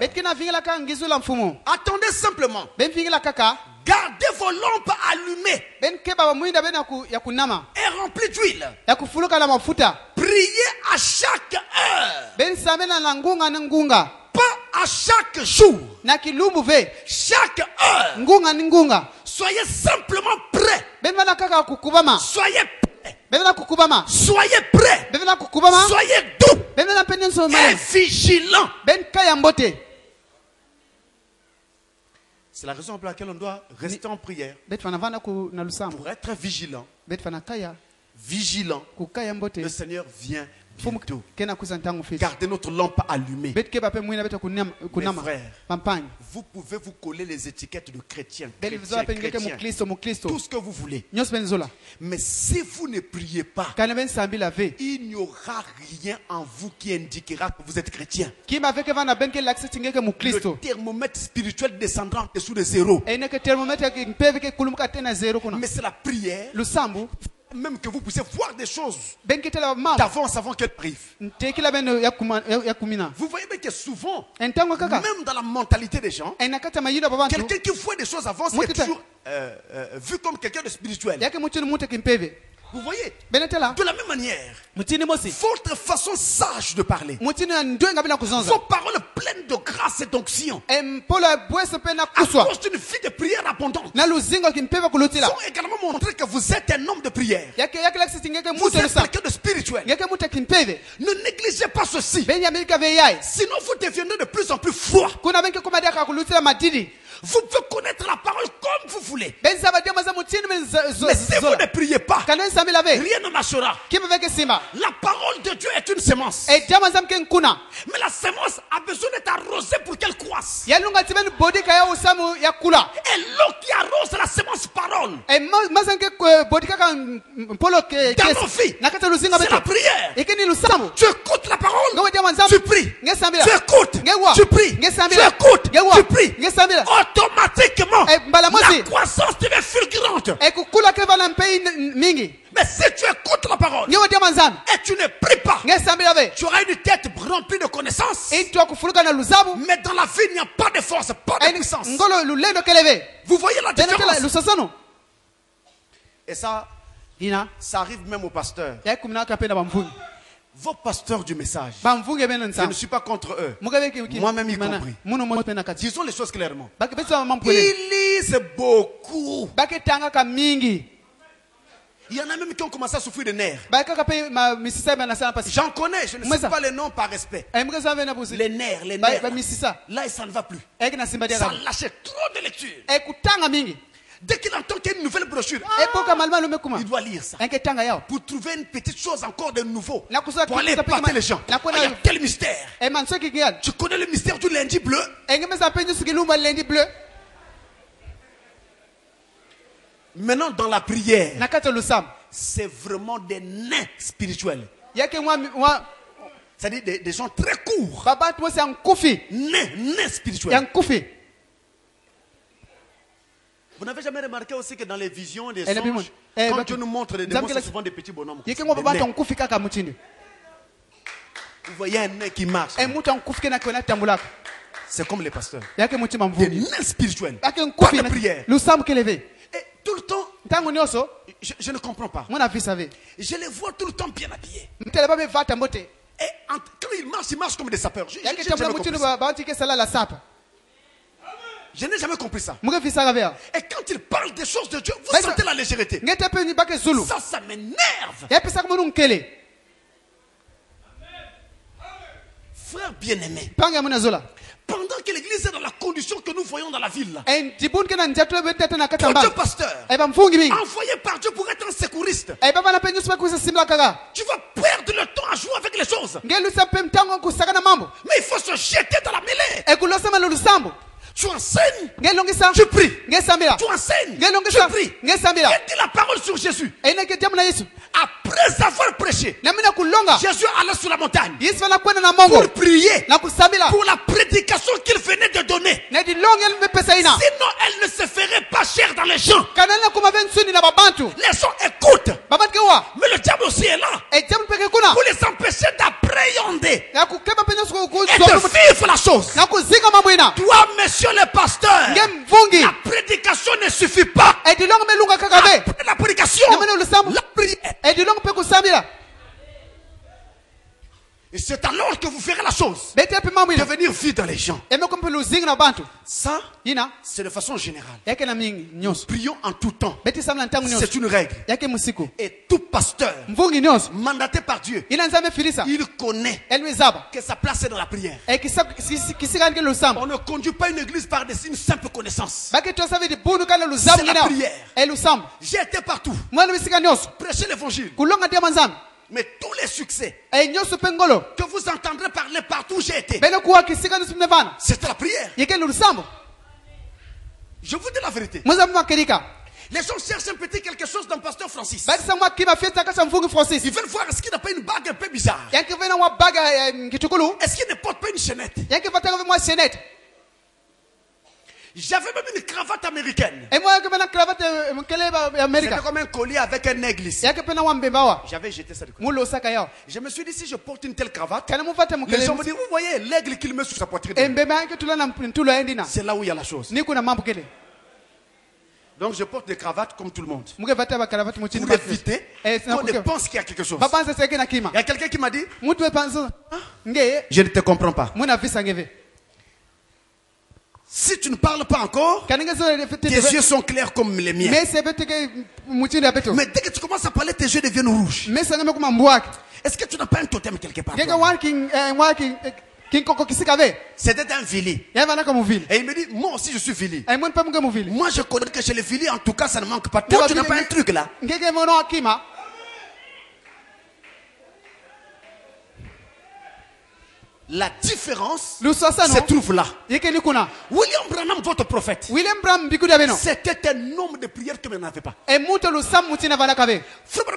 Attendez simplement. Gardez vos lampes allumées et remplies d'huile. Priez à chaque heure. Pas à chaque jour. Chaque heure. Soyez simplement prêts. Soyez prêts. Soyez prêts. Soyez doux et vigilants. C'est la raison pour laquelle on doit rester en prière. Pour être vigilant. Vigilant. Le Seigneur vient bientôt. Gardez notre lampe allumée. Mes frères, vous pouvez vous coller les étiquettes de chrétiens. Tout ce que vous voulez. Mais si vous ne priez pas, il n'y aura rien en vous qui indiquera que vous êtes chrétien. Le thermomètre spirituel descendra en dessous de zéro. Mais c'est la prière. Même que vous puissiez voir des choses d'avance avant qu'elles arrivent. Vous voyez bien que souvent, même dans la mentalité des gens, quelqu'un qui voit des choses avant est toujours vu comme quelqu'un de spirituel. Vous voyez, de la même manière, votre façon sage de parler, vos paroles pleines de grâce et d'onction, à cause d'une vie de prière abondante, sont également montrer que vous êtes un homme de prière. Vous êtes quelqu'un de spirituel. Ne négligez pas ceci. Sinon vous deviendrez de plus en plus froid. Vous pouvez connaître la parole comme vous voulez. Mais si vous ne priez pas, rien ne marchera. La parole de Dieu est une semence. Mais la semence a besoin d'être arrosée pour qu'elle croisse. Et l'eau qui arrose la semence parole dans nos vies, c'est la prière. Tu écoutes la parole, tu pries. Tu écoutes, tu pries. Tu écoutes, tu pries. Automatiquement, la croissance devient fulgurante. Mais si tu écoutes la parole et tu ne pries pas, tu auras une tête remplie de connaissances. Mais dans la vie, il n'y a pas de force, pas de puissance. Vous voyez la différence? Et ça arrive même aux pasteurs. Vos pasteurs du message. Je ne suis pas contre eux. Moi-même y compris. Disons les choses clairement. Ils lisent beaucoup. Il y en a même qui ont commencé à souffrir de nerfs. J'en connais, je ne sais pas les noms par respect. Les nerfs. Là, ça ne va plus. Ça lâche trop de lecture. Dès qu'il entend qu'il y a une nouvelle brochure, il doit lire ça. Pour trouver une petite chose encore de nouveau. Pour aller épater les gens. Il y a tel mystère. Tu connais le mystère du lundi bleu? Maintenant, dans la prière, c'est vraiment des nains spirituels. C'est-à-dire des gens très courts. Nains spirituels. Vous n'avez jamais remarqué aussi que dans les visions des songes, quand Dieu nous montre les démons, c'est souvent des petits bonhommes. Vous voyez un nain qui marche. C'est comme les pasteurs. Des nains spirituels. Pas de prière. Et tout le temps, je ne comprends pas. Je les vois tout le temps bien habillés. Et quand ils marchent comme des sapeurs. Je n'ai jamais compris ça. Et quand ils parlent des choses de Dieu, vous sentez la légèreté. Ça m'énerve. Frère bien-aimé, pendant que l'église est dans la condition que nous voyons dans la ville, Dieu pasteur, envoyé par Dieu pour être un secouriste, tu vas perdre le temps à jouer avec les choses. Mais il faut se jeter dans la mêlée. Tu enseignes, tu pries. Tu enseignes, tu pries. Et dis la parole sur Jésus. Après avoir prêché, Jésus allait sur la montagne pour prier pour la prédication qu'il venait de donner. Sinon, elle ne se ferait pas chère dans les gens. Les gens écoutent. Mais le diable aussi est là pour les empêcher d'appréhender et de vivre la chose. Toi, monsieur le pasteur, la prédication ne suffit pas. Après la prédication, la prière. Et c'est alors que vous ferez la chose. Devenir vie dans les gens. Ça, c'est de façon générale. Nous prions en tout temps. C'est une règle. Et tout pasteur mandaté par Dieu, il connaît que sa place est dans la prière. On ne conduit pas une église par une simple connaissance. C'est la prière. J'ai été partout. Prêcher l'évangile. Mais tous les succès que vous entendrez parler partout où j'ai été, c'est la prière. Je vous dis la vérité. Les gens cherchent un petit quelque chose d'un pasteur Francis. Ils veulent voir est-ce qu'il n'a pas une bague un peu bizarre. Est-ce qu'il ne porte pas une chaînette. J'avais même une cravate américaine. C'était comme un collier avec un aigle ici. J'avais jeté ça de côté. Je me suis dit, si je porte une telle cravate, les gens me disent, vous voyez l'aigle qu'il met sur sa poitrine. C'est là où il y a la chose. Donc je porte des cravates comme tout le monde. Pour éviter qu'on ne pense qu'il y a quelque chose. Il y a quelqu'un qui m'a dit, je ne te comprends pas. Si tu ne parles pas encore, tes yeux sont clairs comme les miens. Mais dès que tu commences à parler, tes yeux deviennent rouges. Est-ce que tu n'as pas un totem quelque part? C'était un vili. Et il me dit, moi aussi je suis vili. Moi je connais que chez les vili, en tout cas ça ne manque pas. Toi tu n'as pas un truc là. La différence se trouve là. William Branham, votre prophète, c'était un homme de prière que vous n'avez pas. Frère Branham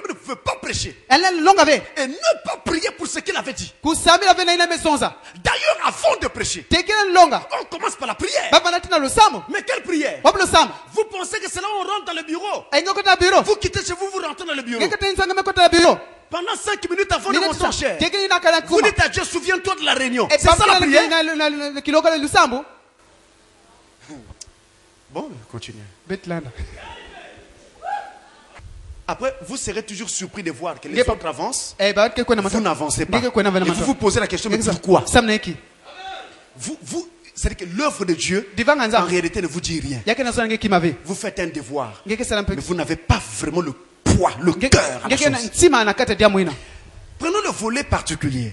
ne pouvait pas prêcher et ne pas prier pour ce qu'il avait dit. D'ailleurs, avant de prêcher, on commence par la prière. Mais quelle prière? Vous pensez que c'est là où on rentre dans le bureau? Vous quittez chez vous, vous rentrez dans le bureau. Pendant 5 minutes avant de monter en chair, vous dites à Dieu, souviens-toi de la réunion. C'est ça la prière? Bon, continuez. Après, vous serez toujours surpris de voir que les autres avancent. Vous n'avancez pas. Et vous vous posez la question, mais pourquoi? C'est-à-dire que l'œuvre de Dieu, en réalité, ne vous dit rien. Vous faites un devoir, mais vous n'avez pas vraiment le poids, le cœur. Prenons le volet particulier.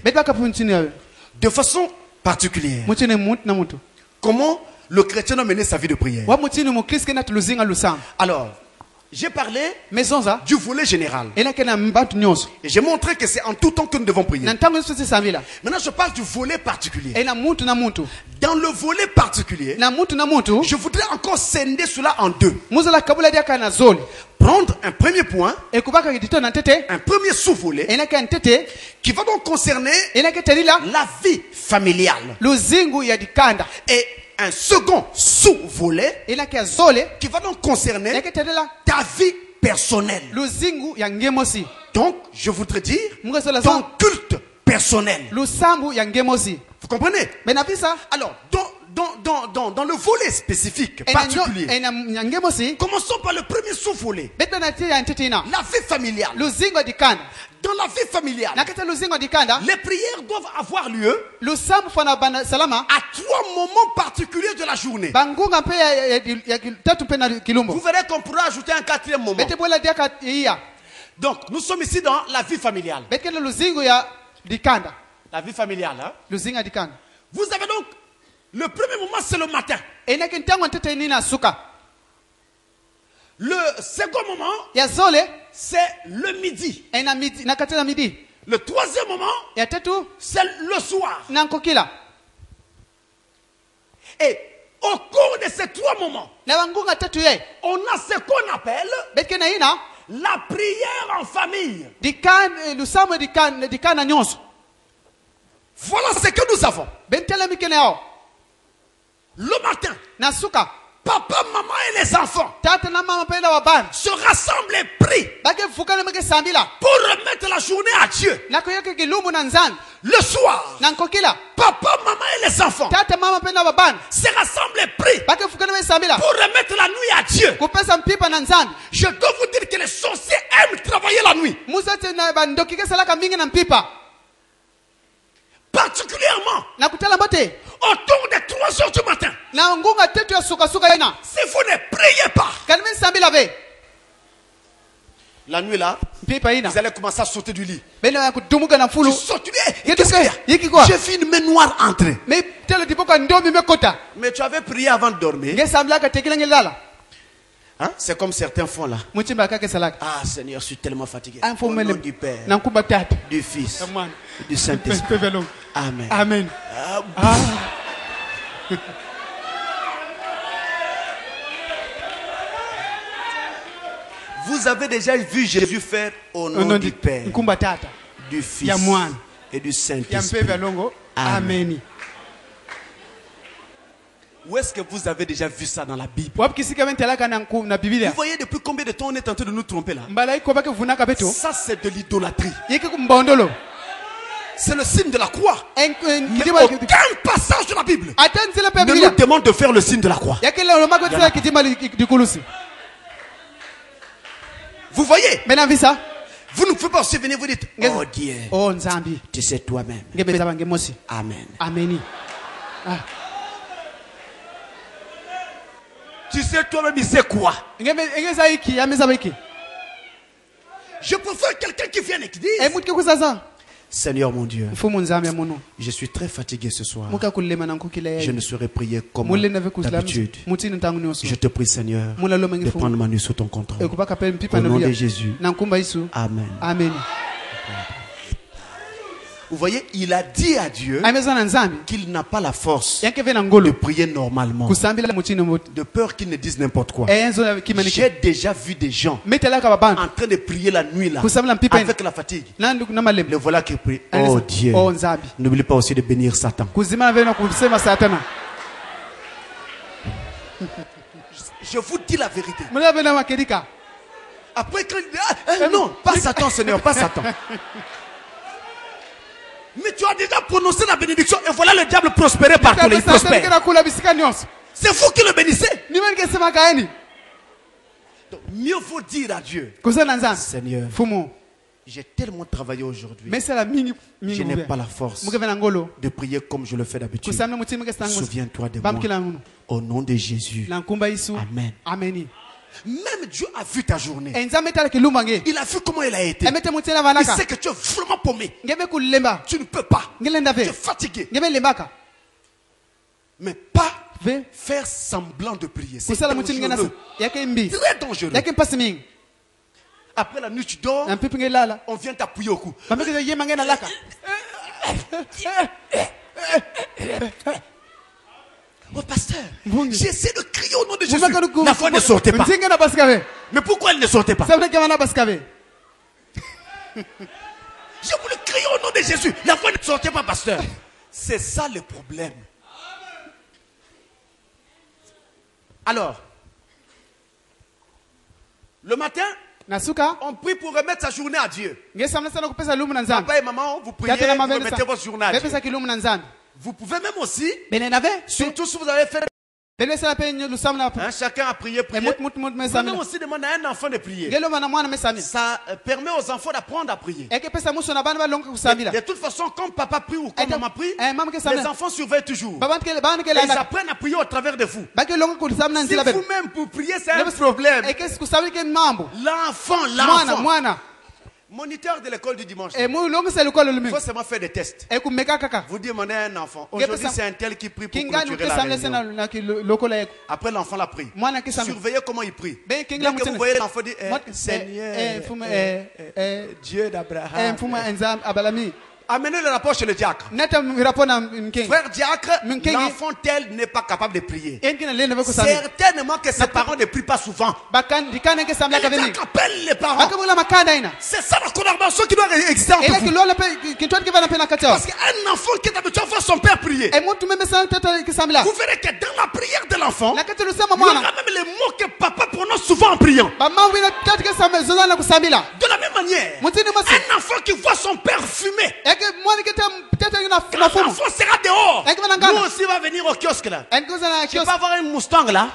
De façon particulière. Comment le chrétien doit mener sa vie de prière? Alors, j'ai parlé du volet général. Et j'ai montré que c'est en tout temps que nous devons prier. Maintenant, je parle du volet particulier. Dans le volet particulier, je voudrais encore scinder cela en deux. Prendre un premier point, un premier sous-volet, qui va donc concerner la vie familiale. Et un second sous-volet qui va donc concerner ta vie personnelle. Donc, je voudrais dire ton culte personnel. Vous comprenez? Alors, dans le volet spécifique, particulier, commençons par le premier sous-volet. La vie familiale. Dans la vie familiale, les prières doivent avoir lieu à 3 moments particuliers de la journée. Vous verrez qu'on pourra ajouter un 4e moment. Donc, nous sommes ici dans la vie familiale. La vie familiale. Hein? Vous avez donc le premier moment, c'est le matin. Le second moment, c'est le midi. Le 3e moment, c'est le soir. Et au cours de ces 3 moments, on a ce qu'on appelle la prière en famille. Voilà ce que nous avons. Le matin, papa, maman et les enfants se rassemblent et prient pour remettre la journée à Dieu. Le soir, papa, maman et les enfants se rassemblent et prient pour remettre la nuit à Dieu. Je dois vous dire que les sorciers aiment travailler la nuit. Particulièrement autour des 3 heures du matin. Si vous ne priez pas, la nuit là, vous allez commencer à sauter du lit. Tu sautes du lit. J'ai vu une main noire entrer. Mais tu avais prié avant de dormir. Hein? C'est comme certains font là. Ah Seigneur, je suis tellement fatigué. Au nom du Père, du Fils, du Saint-Esprit. Amen. Amen. Vous avez déjà vu Jésus faire au nom du Père, du Fils et du Saint-Esprit. Amen. Où est-ce que vous avez déjà vu ça dans la Bible? Vous voyez depuis combien de temps on est en train de nous tromper là? Ça c'est de l'idolâtrie. C'est le signe de la croix. Mais aucun passage de la Bible ne nous demande de faire le signe de la croix. Vous voyez? Vous ne pouvez pas aussi venir vous dire, oh Dieu, tu sais toi-même. Amen. Tu sais toi-même, il sait quoi? Je préfère quelqu'un qui vient et qui dise, Seigneur mon Dieu, je suis très fatigué ce soir. Je ne saurais prier comme d'habitude. Je te prie Seigneur de prendre ma nuit sous ton contrôle. Au nom de Jésus. Amen. Amen. Vous voyez, il a dit à Dieu qu'il n'a pas la force de prier normalement, de peur qu'il ne dise n'importe quoi. J'ai déjà vu des gens en train de prier la nuit là, avec la fatigue. Le voilà qui prie. Oh Dieu, n'oublie pas aussi de bénir Satan. Je vous dis la vérité. Après quand il dit, non, pas Satan Seigneur, pas Satan. Mais tu as déjà prononcé la bénédiction et voilà le diable prospérer partout. Il prospère. C'est vous qui le bénissez. Donc, mieux vaut dire à Dieu, Seigneur, j'ai tellement travaillé aujourd'hui. Je n'ai pas la force de prier comme je le fais d'habitude. Souviens-toi de moi. Au nom de Jésus. Amen. Même Dieu a vu ta journée. Il a vu comment elle a été. Il sait que tu es vraiment paumé. Tu ne peux pas. Tu es fatigué. Mais pas faire semblant de prier. C'est dangereux. Très dangereux. Après la nuit, tu dors. On vient t'appuyer au cou. Oh pasteur, j'essaie de crier au nom de Jésus. La voix ne sortait pas. Mais pourquoi elle ne sortait pas? J'ai voulu crier au nom de Jésus. La voix ne sortait pas, pasteur. C'est ça le problème. Alors, le matin, on prie pour remettre sa journée à Dieu. Papa et maman, vous priez, vous remettez votre journée à Dieu. Vous pouvez même aussi, surtout si vous avez fait, chacun a prié. Vous pouvez même aussi demander à un enfant de prier. Ça permet aux enfants d'apprendre à prier. De toute façon, quand papa prie ou quand maman prie, les enfants surveillent toujours. Ils apprennent à prier au travers de vous. Si vous-même pour prier, c'est un problème. L'enfant. Moniteur de l'école du dimanche. Il faut seulement faire des tests. Vous demandez à un enfant. Aujourd'hui, c'est un tel qui prie pour clôturer la réunion. Après, l'enfant l'a pris. Surveillez comment il prie. Dès que vous voyez l'enfant dire Seigneur, Dieu d'Abraham. Amenez le rapport chez le diacre. Frère diacre, l'enfant tel n'est pas capable de prier. Certainement que ses parents ne prient pas souvent. Le diacre appelle les parents. C'est ça la collaboration qui doit exister entre vous. Parce qu'un enfant qui est habitué à voir son père prier, vous verrez que dans la prière de l'enfant, il y aura même les mots que papa prononce souvent en priant. De la même manière, un enfant qui voit son père fumer, l'enfant sera dehors. Nous aussi va venir au kiosque là. Tu vas avoir un Mustang là.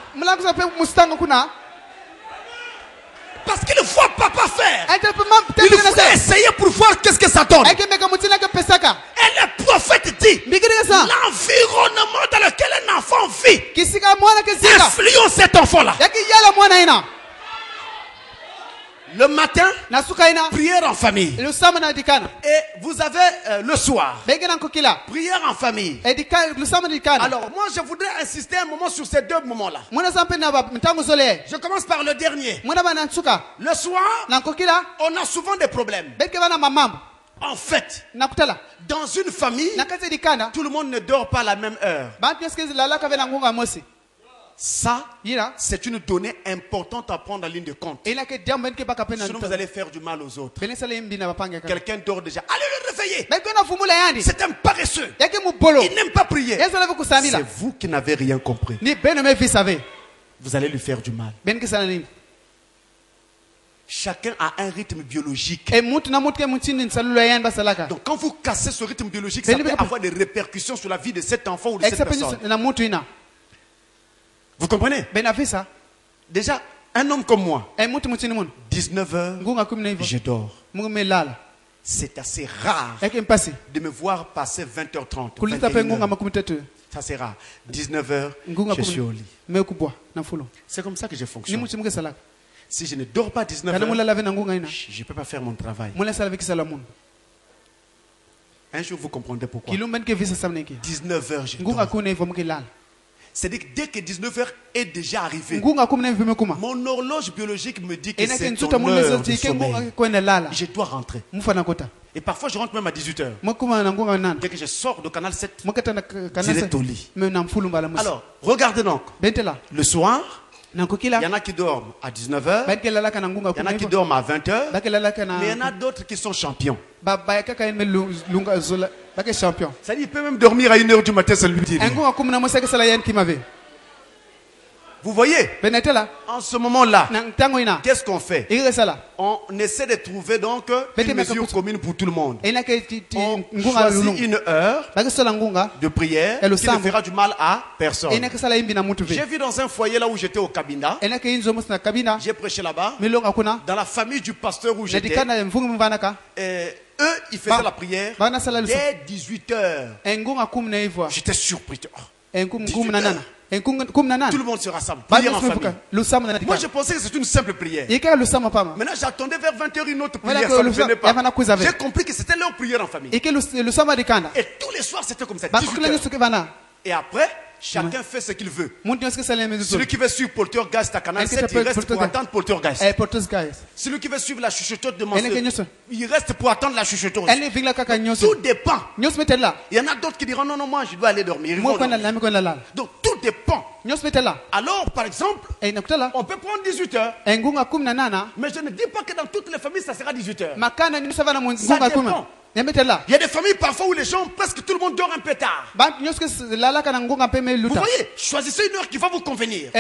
Parce qu'il voit papa faire. Il faut essayer pour voir qu'est-ce que ça donne. Et le prophète dit, l'environnement dans lequel un enfant vit influence cet enfant là. Le matin, prière en famille. Et vous avez le soir, prière en famille. Alors moi je voudrais insister un moment sur ces deux moments-là. Je commence par le dernier. Le soir, on a souvent des problèmes. En fait, dans une famille, tout le monde ne dort pas à la même heure. Ça, c'est une donnée importante à prendre en ligne de compte. Sinon, vous allez faire du mal aux autres. Quelqu'un dort déjà. Allez le réveiller. C'est un paresseux. Il n'aime pas prier. C'est vous qui n'avez rien compris. Vous allez lui faire du mal. Chacun a un rythme biologique. Donc quand vous cassez ce rythme biologique, ça peut avoir des répercussions sur la vie de cet enfant ou de cette personne. Vous comprenez? Déjà, un homme comme moi, 19h, je dors. C'est assez rare de me voir passer 20h30. 21h. Ça c'est rare. 19h, je suis au lit. C'est comme ça que je fonctionne. Si je ne dors pas à 19h, je ne peux pas faire mon travail. Un jour, vous comprendrez pourquoi. 19h, je dors. C'est-à-dire que dès que 19h est déjà arrivé, mon horloge biologique me dit que c'est ton heure de sommeil. Je dois rentrer. Et parfois je rentre même à 18h. Dès que je sors de Canal 7, direct au lit. Alors, regardez donc. Le soir, il y en a qui dorment à 19h, il y en a qui dorment à 20h, mais il y en a d'autres qui sont champions. C'est-à-dire qu'il peut même dormir à 1h du matin, ça lui dit rien. Vous voyez? En ce moment-là, qu'est-ce qu'on fait? On essaie de trouver donc une mesure commune pour tout le monde. On choisit une heure de prière qui ne fera du mal à personne. J'ai vu dans un foyer là où j'étais au Cabinda, j'ai prêché là-bas, dans la famille du pasteur où j'étais, eux, ils faisaient la prière dès 18 h. J'étais surpris. 18 heures. Tout le monde se rassemble. Prière en famille. Moi, je pensais que c'était une simple prière. Maintenant, j'attendais vers 20 h une autre prière. Ça ne venait pas. J'ai compris que c'était leur prière en famille. Et tous les soirs, c'était comme ça. 18 h. Et après, chacun fait ce qu'il veut. Celui qui veut suivre Poltergeist à Canal 7, il reste pour attendre Poltergeist. Celui qui veut suivre la chuchoteuse de Mansour, il reste pour attendre la chuchoteuse. Tout dépend. Il y en a d'autres qui diront non, moi je dois aller dormir. Donc tout dépend. Alors, par exemple, on peut prendre 18 h. Mais je ne dis pas que dans toutes les familles ça sera 18 h. Ça dépend. Il y a des familles parfois où les gens, presque tout le monde dort un peu tard. Vous voyez, choisissez une heure qui va vous convenir.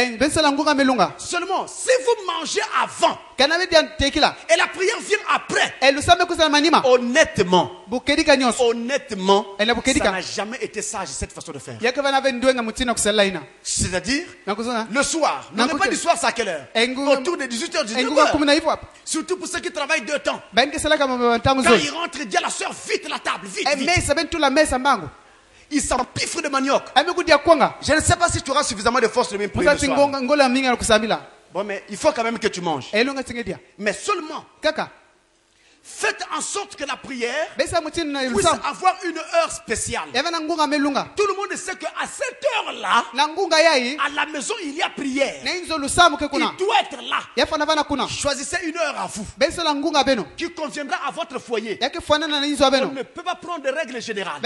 Seulement, si vous mangez avant et la prière vient après, honnêtement, ça n'a jamais été sage cette façon de faire. C'est-à-dire, le soir, n'oubliez pas du soir, c'est à quelle heure? Autour de 18 h, 19 h. Surtout pour ceux qui travaillent 2 temps. Quand ils rentrent, ils disent à la soeur, vite la table, vite. Il s'empiffre de manioc. Je ne sais pas si tu auras suffisamment de force de même prier le soir. Bon, mais il faut quand même que tu manges. Mais seulement, faites en sorte que la prière puisse avoir une heure spéciale. Tout le monde sait qu'à cette heure-là, à la maison, il y a prière. Il doit être là. Choisissez une heure à vous qui conviendra à votre foyer. On ne peut pas prendre de règles générales.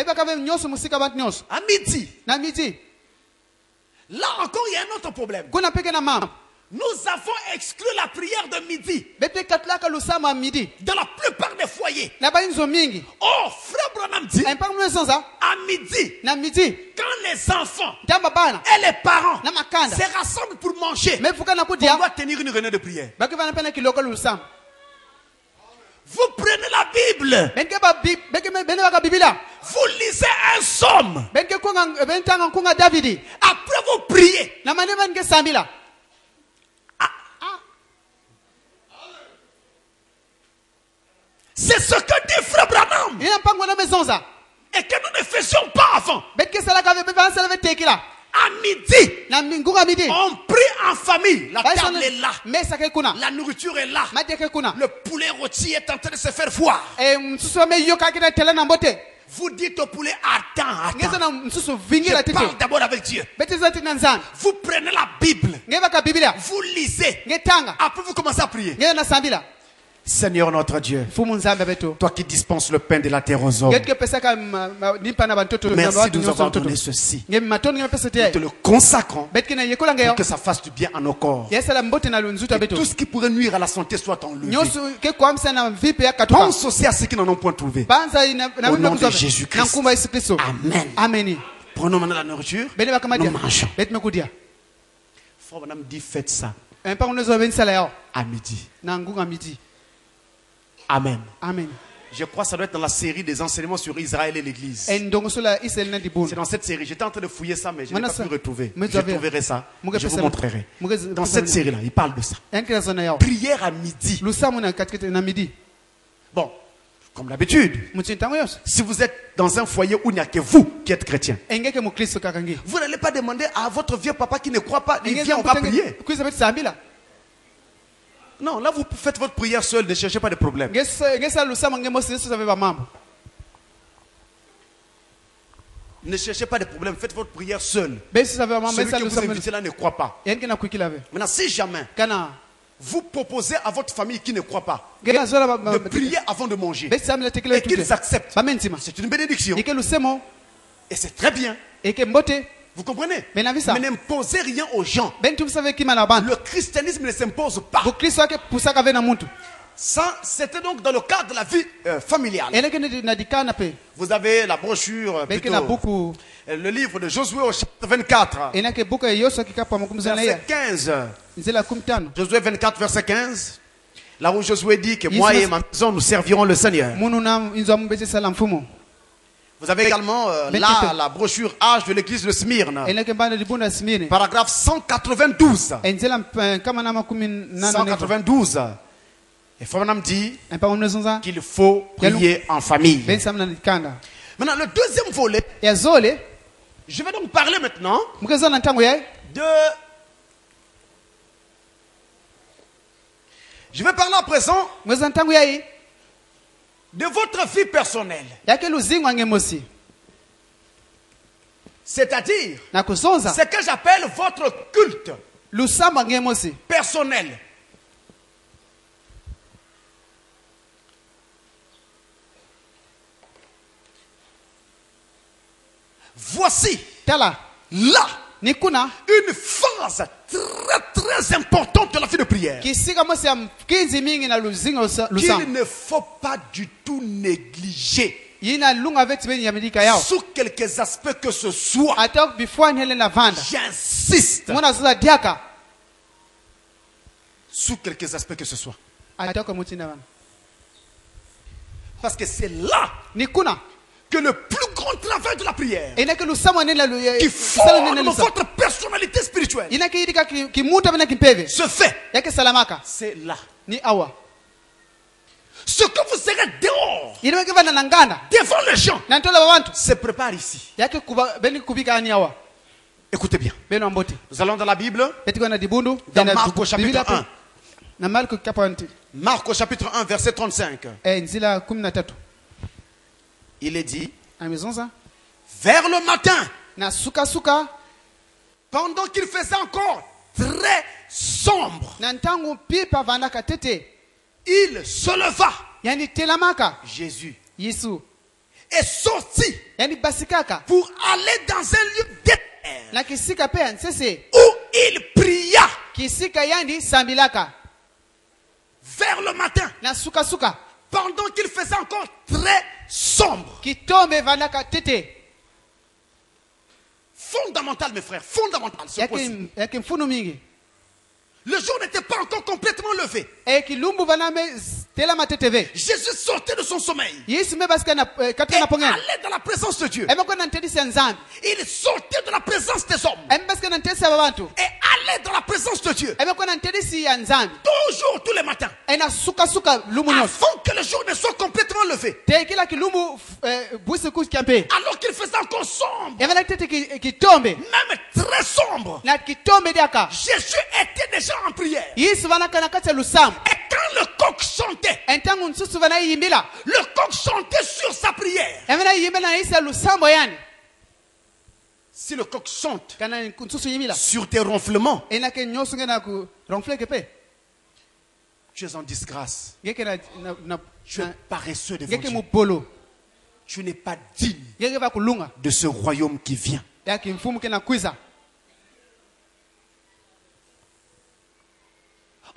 À midi. Là encore, il y a un autre problème. Nous avons exclu la prière de midi dans la plupart des foyers. Oh, frère Branham dit, à midi, quand les enfants et les parents se rassemblent pour manger, on doit tenir une réunion de prière. Vous prenez la Bible. Vous lisez un psaume. Après vous priez. C'est ce que dit Frère Branham. Et que nous ne faisions pas avant. À midi, on prie en famille. La table est là. La nourriture est là. Le poulet rôti est en train de se faire voir. Vous dites au poulet, attends. Je parle d'abord avec Dieu. Vous prenez la Bible. Vous lisez. Après vous commencez à prier. Seigneur notre Dieu, toi qui dispenses le pain de la terre aux hommes, merci de nous avoir donné ceci. Nous te le consacrons pour que ça fasse du bien à nos corps. Et tout ce qui pourrait nuire à la santé soit enlevé. Pense aussi à ceux qui n'en ont point trouvé. Au nom de Jésus-Christ. Amen. Prenons maintenant la nourriture. Nous mangeons. Frère Madame dit faites ça à midi. Amen. Je crois que ça doit être dans la série des enseignements sur Israël et l'Église. C'est dans cette série. J'étais en train de fouiller ça, mais je n'ai pas pu retrouver. Je trouverai ça. Je vous montrerai. Dans cette série-là, il parle de ça. Prière à midi. Bon, comme d'habitude, si vous êtes dans un foyer où il n'y a que vous qui êtes chrétien, vous n'allez pas demander à votre vieux papa qui ne croit pas, il vient, on va prier. Non, là vous faites votre prière seul, ne cherchez pas de problème. Ne cherchez pas de problème, faites votre prière seul. Celui que vous invitez là ne croit pas. Maintenant, si jamais vous proposez à votre famille qui ne croit pas de prier avant de manger et qu'ils acceptent, c'est une bénédiction. Et c'est très bien. Vous comprenez? Mais n'imposez rien aux gens. Le christianisme ne s'impose pas. Ça, c'était donc dans le cadre de la vie familiale. Vous avez la brochure, plutôt, le livre de Josué au chapitre 24. Verset 15. Josué 24, verset 15. Là où Josué dit que moi et ma maison, nous servirons le Seigneur. Vous avez également là la brochure Âge de l'église de Smyrne. Paragraphe 192. 192. Et Frère dit qu'il faut prier en famille. Maintenant, le deuxième volet, je vais donc parler maintenant je vais parler à présent de votre vie personnelle. C'est-à-dire ce que j'appelle votre culte personnel. Voici là une phase très importante de la vie de prière qu'il ne faut pas du tout négliger sous quelques aspects que ce soit. J'insiste, sous quelques aspects que ce soit, parce que c'est là que le plus grand travail de la prière qui forme votre personnalité spirituelle se fait. C'est là. Ce que vous serez dehors devant les gens se prépare ici. Écoutez bien. Nous allons dans la Bible, dans Marc au chapitre 1. Marc au chapitre 1, verset 35. Il est dit, vers le matin, pendant qu'il faisait encore très sombre, il se leva, Jésus, est sorti pour aller dans un lieu désert où il pria vers le matin, pendant qu'il faisait encore très sombre. Fondamental, mes frères, fondamental. Le jour n'était pas encore complètement levé. Jésus sortait de son sommeil et allait dans la présence de Dieu. Il sortait de la présence des hommes et allait dans la présence de Dieu. Toujours, tous les matins, avant que le jour ne soit complètement levé. Alors qu'il faisait encore sombre, même très sombre, Jésus était déjà en prière. Et quand le coq chantait, le coq chantait sur sa prière. Si le coq chante sur tes ronflements, tu es en disgrâce. Tu es paresseux devant Dieu. Tu n'es pas digne de ce royaume qui vient.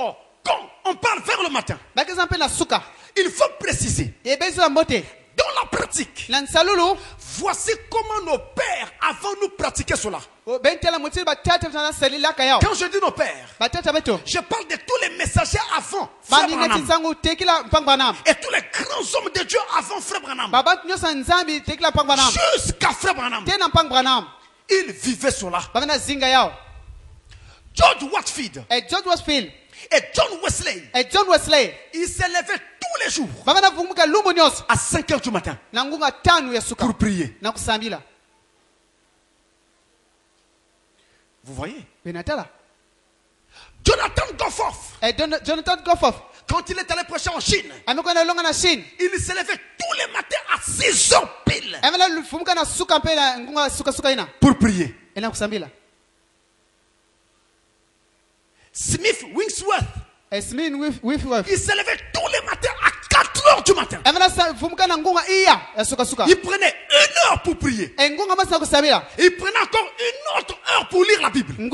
Oh, quand on parle vers le matin, il faut préciser. Dans la pratique, voici comment nos pères avant nous pratiquaient cela. Quand je dis nos pères, je parle de tous les messagers avant Frère Branham et tous les grands hommes de Dieu avant Frère Branham jusqu'à Frère Branham. Ils vivaient cela. George Whitefield et John Wesley, ils se levaient tous les jours à 5 heures du matin pour prier. Vous voyez? Jonathan Goforth, quand il est allé prêcher en Chine, il se levait tous les matins à 6 heures pile pour prier. Smith Wigglesworth, il se levait tous les matins à 4 heures du matin. Il prenait 1 heure pour prier. Il prenait encore 1 autre heure pour lire la Bible. Et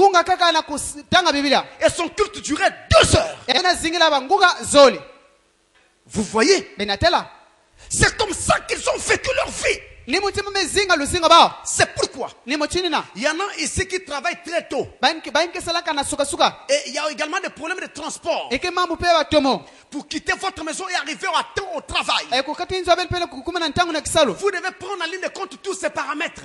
son culte durait 2 heures. Vous voyez? C'est comme ça qu'ils ont vécu leur vie. C'est pourquoi il y en a ici qui travaillent très tôt. Et il y a également des problèmes de transport. Pour quitter votre maison et arriver à temps au travail, vous devez prendre en ligne de compte tous ces paramètres.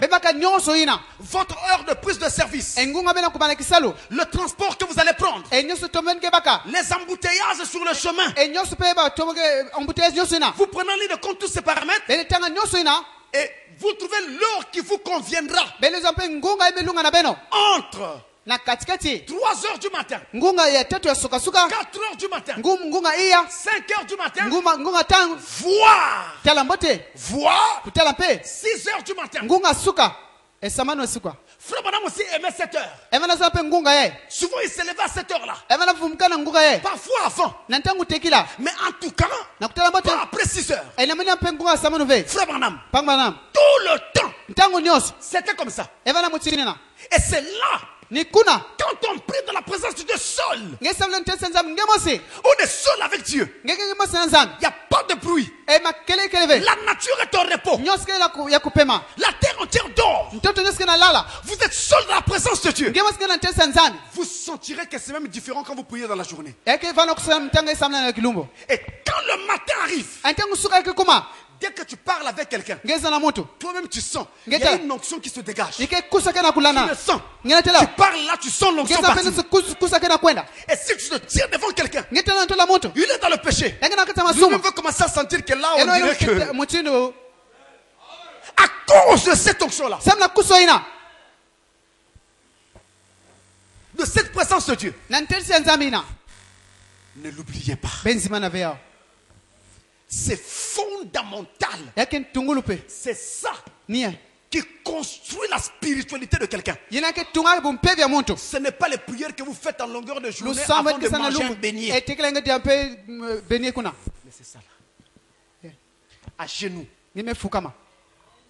Votre heure de prise de service, le transport que vous allez prendre, les embouteillages sur le chemin. Vous prenez en ligne de compte tous ces paramètres et vous trouvez l'heure qui vous conviendra entre 3 heures du matin, 4 heures du matin, 5 heures du matin, voire 6 heures du matin. Frère Branham aussi aimait cette heure. Souvent il se levait à cette heure-là. Parfois avant. Mais en tout cas, pas après 6 heures. Frère Branham, tout le temps, c'était comme ça. Et c'est là, quand on prie dans la présence de Dieu seul, on est seul avec Dieu. Il n'y a pas de bruit. La nature est au repos. La terre entière dort. Vous êtes seul dans la présence de Dieu. Vous sentirez que c'est même différent quand vous priez dans la journée. Et quand le matin arrive, dès que tu parles avec quelqu'un, toi-même tu sens, il y a une onction qui se dégage. Tu le sens. Tu parles là, tu sens l'onction partir. Et si tu te tiens devant quelqu'un, il est dans le péché. Lui-même veut commencer à sentir que là, on dirait que... À cause de cette onction-là, de cette présence de Dieu, ne l'oubliez pas. C'est fondamental. C'est ça qui construit la spiritualité de quelqu'un. Ce n'est pas les prières que vous faites en longueur de journée avant de manger un beignet. Mais c'est ça là. À genoux.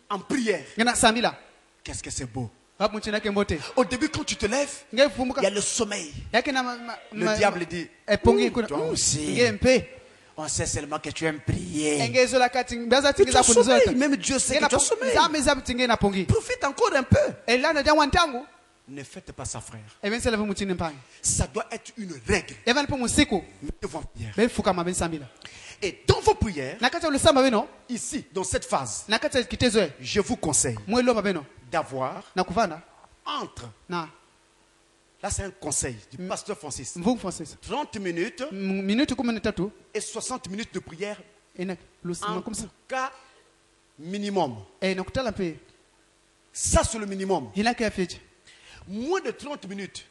En prière. Qu'est-ce que c'est beau. Au début, quand tu te lèves, il y a le sommeil. Le diable dit, toi aussi. On sait seulement que tu aimes prier. Tu as sommeil. Même Dieu sait que tu as sommeil. Profite encore un peu. Ne faites pas ça, frère. Ça doit être une règle. Et dans vos prières, ici, dans cette phase, je vous conseille d'avoir entre... Là, c'est un conseil du pasteur Francis. 30 minutes et 60 minutes de prière. En tout cas, minimum. Ça, c'est le minimum. Moins de 30 minutes,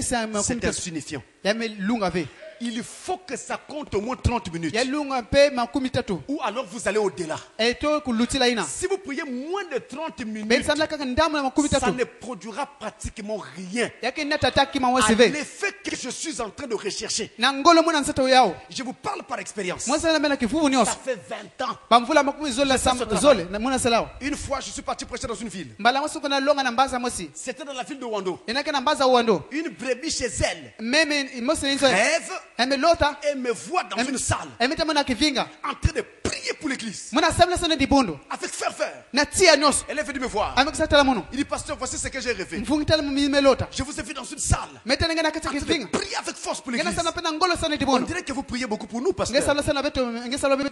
c'est insignifiant. Il faut que ça compte au moins 30 minutes. Ou alors vous allez au-delà. Si vous priez moins de 30 minutes, ça ne produira pratiquement rien à l'effet que je suis en train de rechercher. Je vous parle par expérience. Ça fait 20 ans. Une fois, je suis parti prêcher dans une ville. C'était dans la ville de Wando. Une brebis chez elle rêve et me voit dans une salle en train de prier pour l'église avec ferveur. Elle est venue me voir. Il dit, pasteur, voici ce que j'ai rêvé. Je vous ai vu dans une salle en train de prier avec force pour l'église. On dirait que vous priez beaucoup pour nous, pasteur.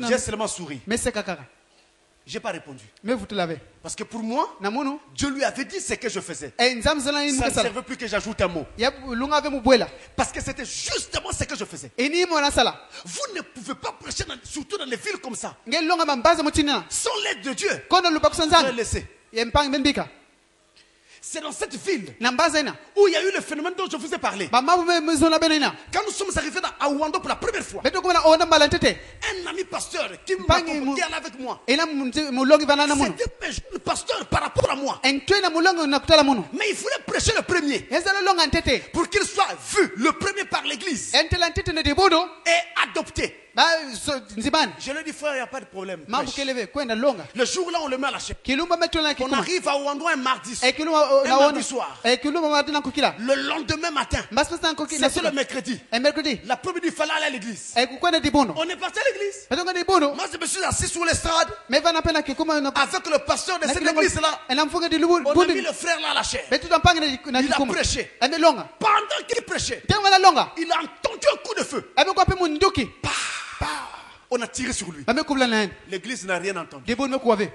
J'ai seulement souri. Je n'ai pas répondu. Parce que pour moi, Dieu lui avait dit ce que je faisais. Ça ne servait plus que j'ajoute un mot. Parce que c'était justement ce que je faisais. Vous ne pouvez pas prêcher, surtout dans les villes comme ça, sans l'aide de Dieu. Laissez. C'est dans cette ville où il y a eu le phénomène dont je vous ai parlé. Quand nous sommes arrivés à Wando pour la première fois, un ami pasteur qui m'a accompagné avec moi, c'était un pasteur par rapport à moi. Mais il voulait prêcher le premier pour qu'il soit vu le premier par l'église et adopté. Je lui ai dit, frère, il n'y a pas de problème. Le jour là, on le met à la chaîne. On arrive à Ouando un mardi soir. Le lendemain matin, c'est le mercredi. L'après-midi, il fallait aller à l'église. On est parti à l'église. Moi, je me suis assis sur l'estrade avec le pasteur de cette église-là. On a mis le frère là à la chaîne. Il a prêché. Pendant qu'il prêchait, il a entendu un coup de feu. On a tiré sur lui. L'église n'a rien entendu.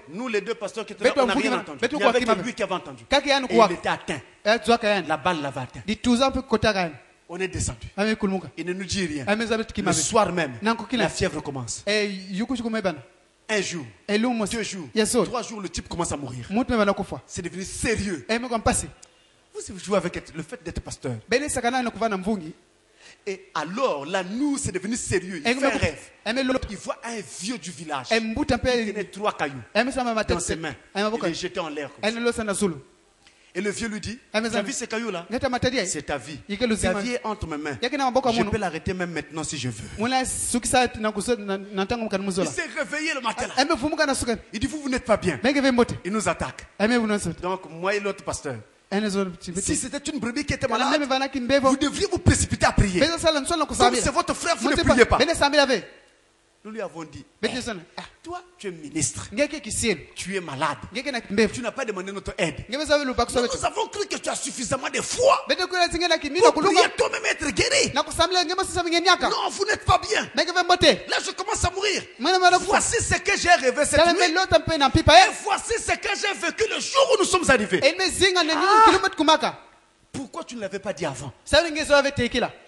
Nous, les deux pasteurs qui étaient là, on n'a rien entendu. Il n'y avait que lui qui avait entendu. Et il était atteint. La balle l'avait atteint. On est descendu. Il ne nous dit rien. Le soir même, la fièvre commence. Un jour, 2 jours, 3 jours, le type commence à mourir. C'est devenu sérieux. Vous jouez avec le fait d'être pasteur. Et alors, là, nous, c'est devenu sérieux. Il fait un rêve. Il voit un vieux du village. Il tenait 3 cailloux dans ses mains. Il les jetait en l'air. Et le vieux lui dit, tu as vu ces cailloux-là? C'est ta vie. Ta vie est entre mes mains. Je peux l'arrêter même maintenant si je veux. Il s'est réveillé le matin là. Il dit, vous n'êtes pas bien. Il nous attaque. Donc, moi et l'autre pasteur, si c'était une brebis qui était malade, vous devriez vous précipiter à prier. Comme c'est votre frère, vous ne priez pas. Nous lui avons dit, toi, tu es ministre. Tu es malade. Tu n'as pas demandé notre aide. Nous avons cru que tu as suffisamment de foi pour prier toi-même être guéri. Non, vous n'êtes pas bien. Là, je commence à mourir. Voici ce que j'ai rêvé cette nuit. Et voici ce que j'ai vécu le jour où nous sommes arrivés. Pourquoi tu ne l'avais pas dit avant?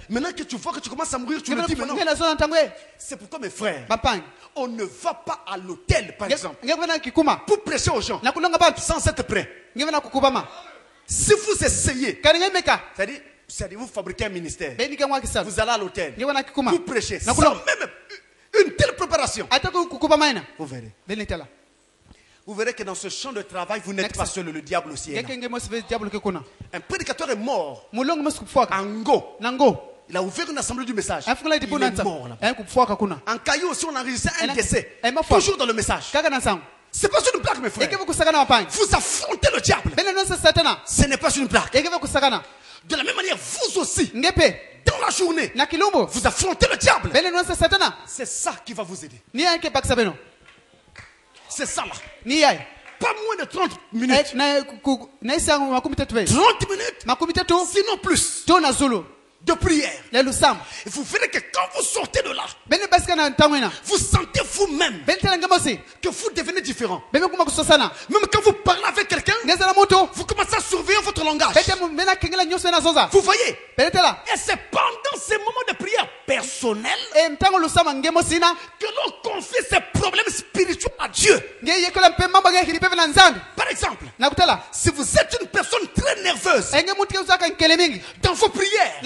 Maintenant que tu vois que tu commences à mourir, tu le dis maintenant. C'est pourquoi mes frères, on ne va pas à l'hôtel par exemple pour prêcher aux gens sans être prêt. Si vous essayez, c'est-à-dire vous fabriquez un ministère, vous allez à l'hôtel, vous prêchez sans même une telle préparation, vous verrez. Vous verrez que dans ce champ de travail, vous n'êtes pas seul, le diable aussi est là. Un prédicateur est mort en Ngo. Il a ouvert une assemblée du message. Il est mort là. En Caillou aussi, on a enregistré un décès. Toujours dans le message. Ce n'est pas une blague, mes frères. Vous affrontez le diable. Ce n'est pas une blague. De la même manière, vous aussi, dans la journée, vous affrontez le diable. C'est ça qui va vous aider. C'est ça là. Pas moins de 30 minutes. 30 minutes. Sinon plus. De prière. Et vous verrez que quand vous sortez de là, vous sentez vous-même que vous devenez différent. Même quand vous parlez avec quelqu'un, vous commencez à surveiller votre langage. Vous voyez? Et c'est pendant ces moments de prière personnelle que l'on confie ses problèmes spirituels à Dieu. Par exemple, si vous êtes une personne très nerveuse, dans vos prières,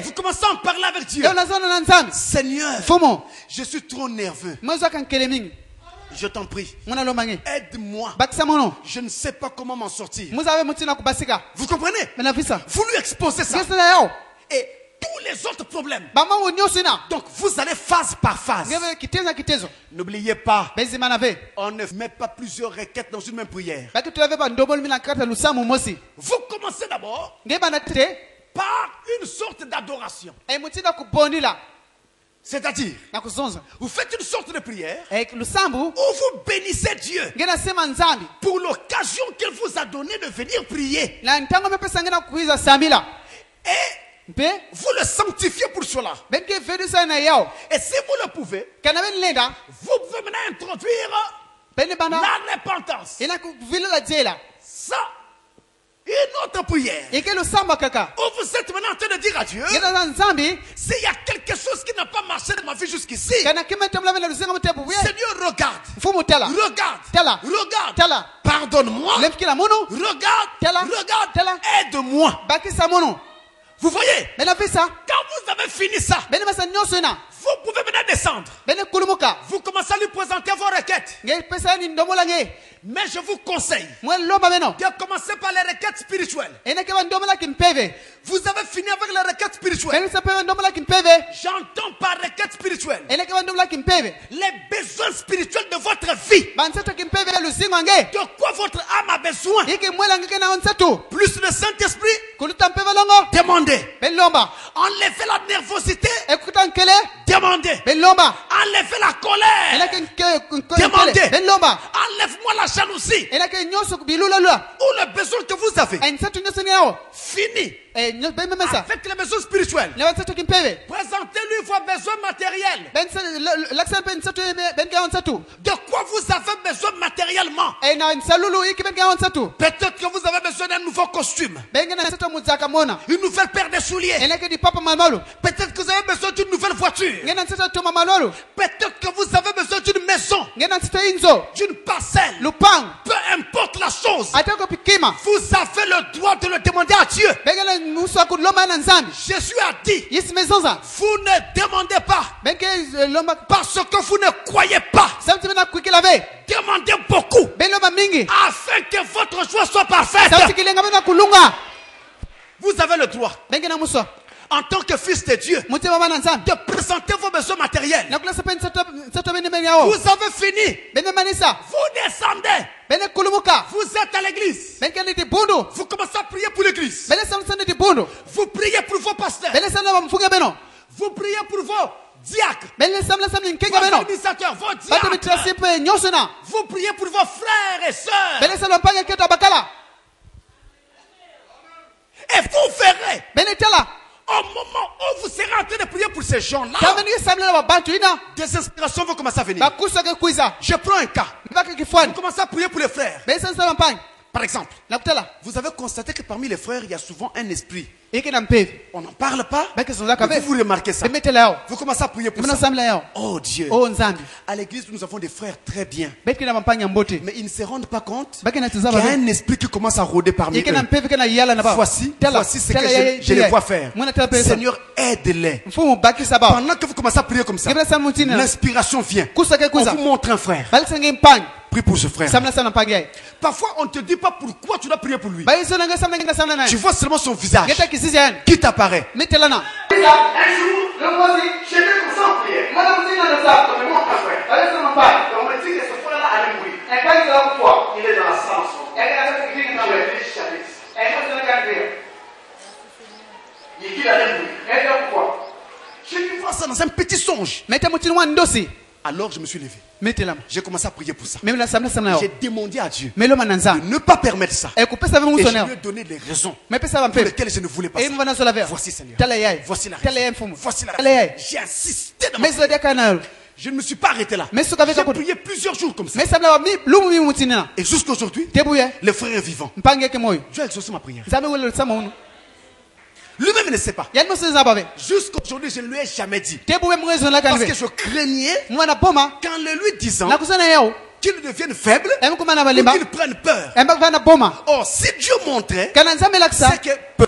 vous commencez à en parler avec Dieu. Seigneur, je suis trop nerveux. Je t'en prie, aide-moi. Je ne sais pas comment m'en sortir. Vous comprenez? Vous lui exposez ça. Et tous les autres problèmes. Donc vous allez phase par phase. N'oubliez pas, on ne met pas plusieurs requêtes dans une même prière. Vous commencez d'abord par une sorte d'adoration. C'est-à-dire, vous faites une sorte de prière où vous bénissez Dieu pour l'occasion qu'il vous a donnée de venir prier. Et vous le sanctifiez pour cela. Et si vous le pouvez, vous pouvez maintenant introduire la repentance. Ça, une autre prière. Où vous êtes maintenant en train de dire à Dieu, s'il y a quelque chose qui n'a pas marché dans ma vie jusqu'ici, Seigneur, regarde. Regarde. Pardonne-moi. Regarde. Aide-moi. Vous voyez? Quand vous avez fini ça, vous pouvez maintenant descendre. Vous commencez à lui présenter vos requêtes. Mais je vous conseille de commencer par les requêtes spirituelles. Vous avez fini avec les requêtes spirituelles. J'entends par requêtes spirituelles les besoins spirituels de votre vie. De quoi votre âme a besoin? Plus de Saint-Esprit? Demandez. Enlevez la nervosité? Demandez. Enlevez la colère? Demandez. Enlève-moi la jalousie. Ou le besoin que vous avez. Fini. Avec les besoins spirituels. Présentez-lui vos besoins matériels. De quoi vous avez besoin matériellement? Peut-être que vous avez besoin d'un nouveau costume. Une nouvelle paire de souliers. Peut-être que vous avez besoin d'une nouvelle voiture. Peut-être que vous avez besoin d'une maison. D'une parcelle. Peu importe la chose. Vous avez le droit de le demander à Dieu. Jésus a dit, vous ne demandez pas parce que vous ne croyez pas. Demandez beaucoup afin que votre joie soit parfaite. Vous avez le droit, en tant que fils de Dieu, de présenter vos besoins matériels. Vous avez fini. Vous descendez. Vous êtes à l'église. Vous commencez à prier pour l'église. Vous priez pour vos pasteurs. Vous priez pour vos diacres, vos administrateurs, vos diacres. Vous priez pour vos frères et sœurs. Et vous verrez, au moment où vous serez en train de prier pour ces gens-là, des inspirations vont commencer à venir. Je prends un cas. Vous commencez à prier pour les frères. Par exemple, vous avez constaté que parmi les frères, il y a souvent un esprit. On n'en parle pas, mais vous remarquez ça. Vous commencez à prier pour ça. Oh Dieu. À l'église, nous avons des frères très bien. Mais ils ne se rendent pas compte qu'il y a un esprit qui commence à rôder parmi eux. Voici ce que je les vois faire. Seigneur, aide-les. Pendant que vous commencez à prier comme ça, l'inspiration vient. On vous montre un frère. Prie pour ce frère. Parfois, on ne te dit pas pourquoi tu dois prier pour lui. Tu vois seulement son visage qui t'apparaît. Un jour, le voisin, j'étais comme ça en prière. On me montre un frère. On me dit que ce frère-là allait mourir. Il est dans la salle. Il dit qu'il allait mourir. J'ai vu voir ça dans un petit songe. Alors je me suis levé. J'ai commencé à prier pour ça. J'ai demandé à Dieu de ne pas permettre ça. Et je lui ai donné les raisons pour lesquelles je ne voulais pas ça. Voici Seigneur. Voici la raison. Voici la raison. J'ai insisté dans ma prière. Je ne me suis pas arrêté là. J'ai prié plusieurs jours comme ça. Et jusqu'aujourd'hui, le frère est vivant. Dieu a exaucé ma prière. Lui-même ne sait pas. Jusqu'aujourd'hui, je ne lui ai jamais dit. Parce que je craignais qu'en le lui disant qu'il devienne faible ou qu'il prenne peur. Or, si Dieu montrait, c'est que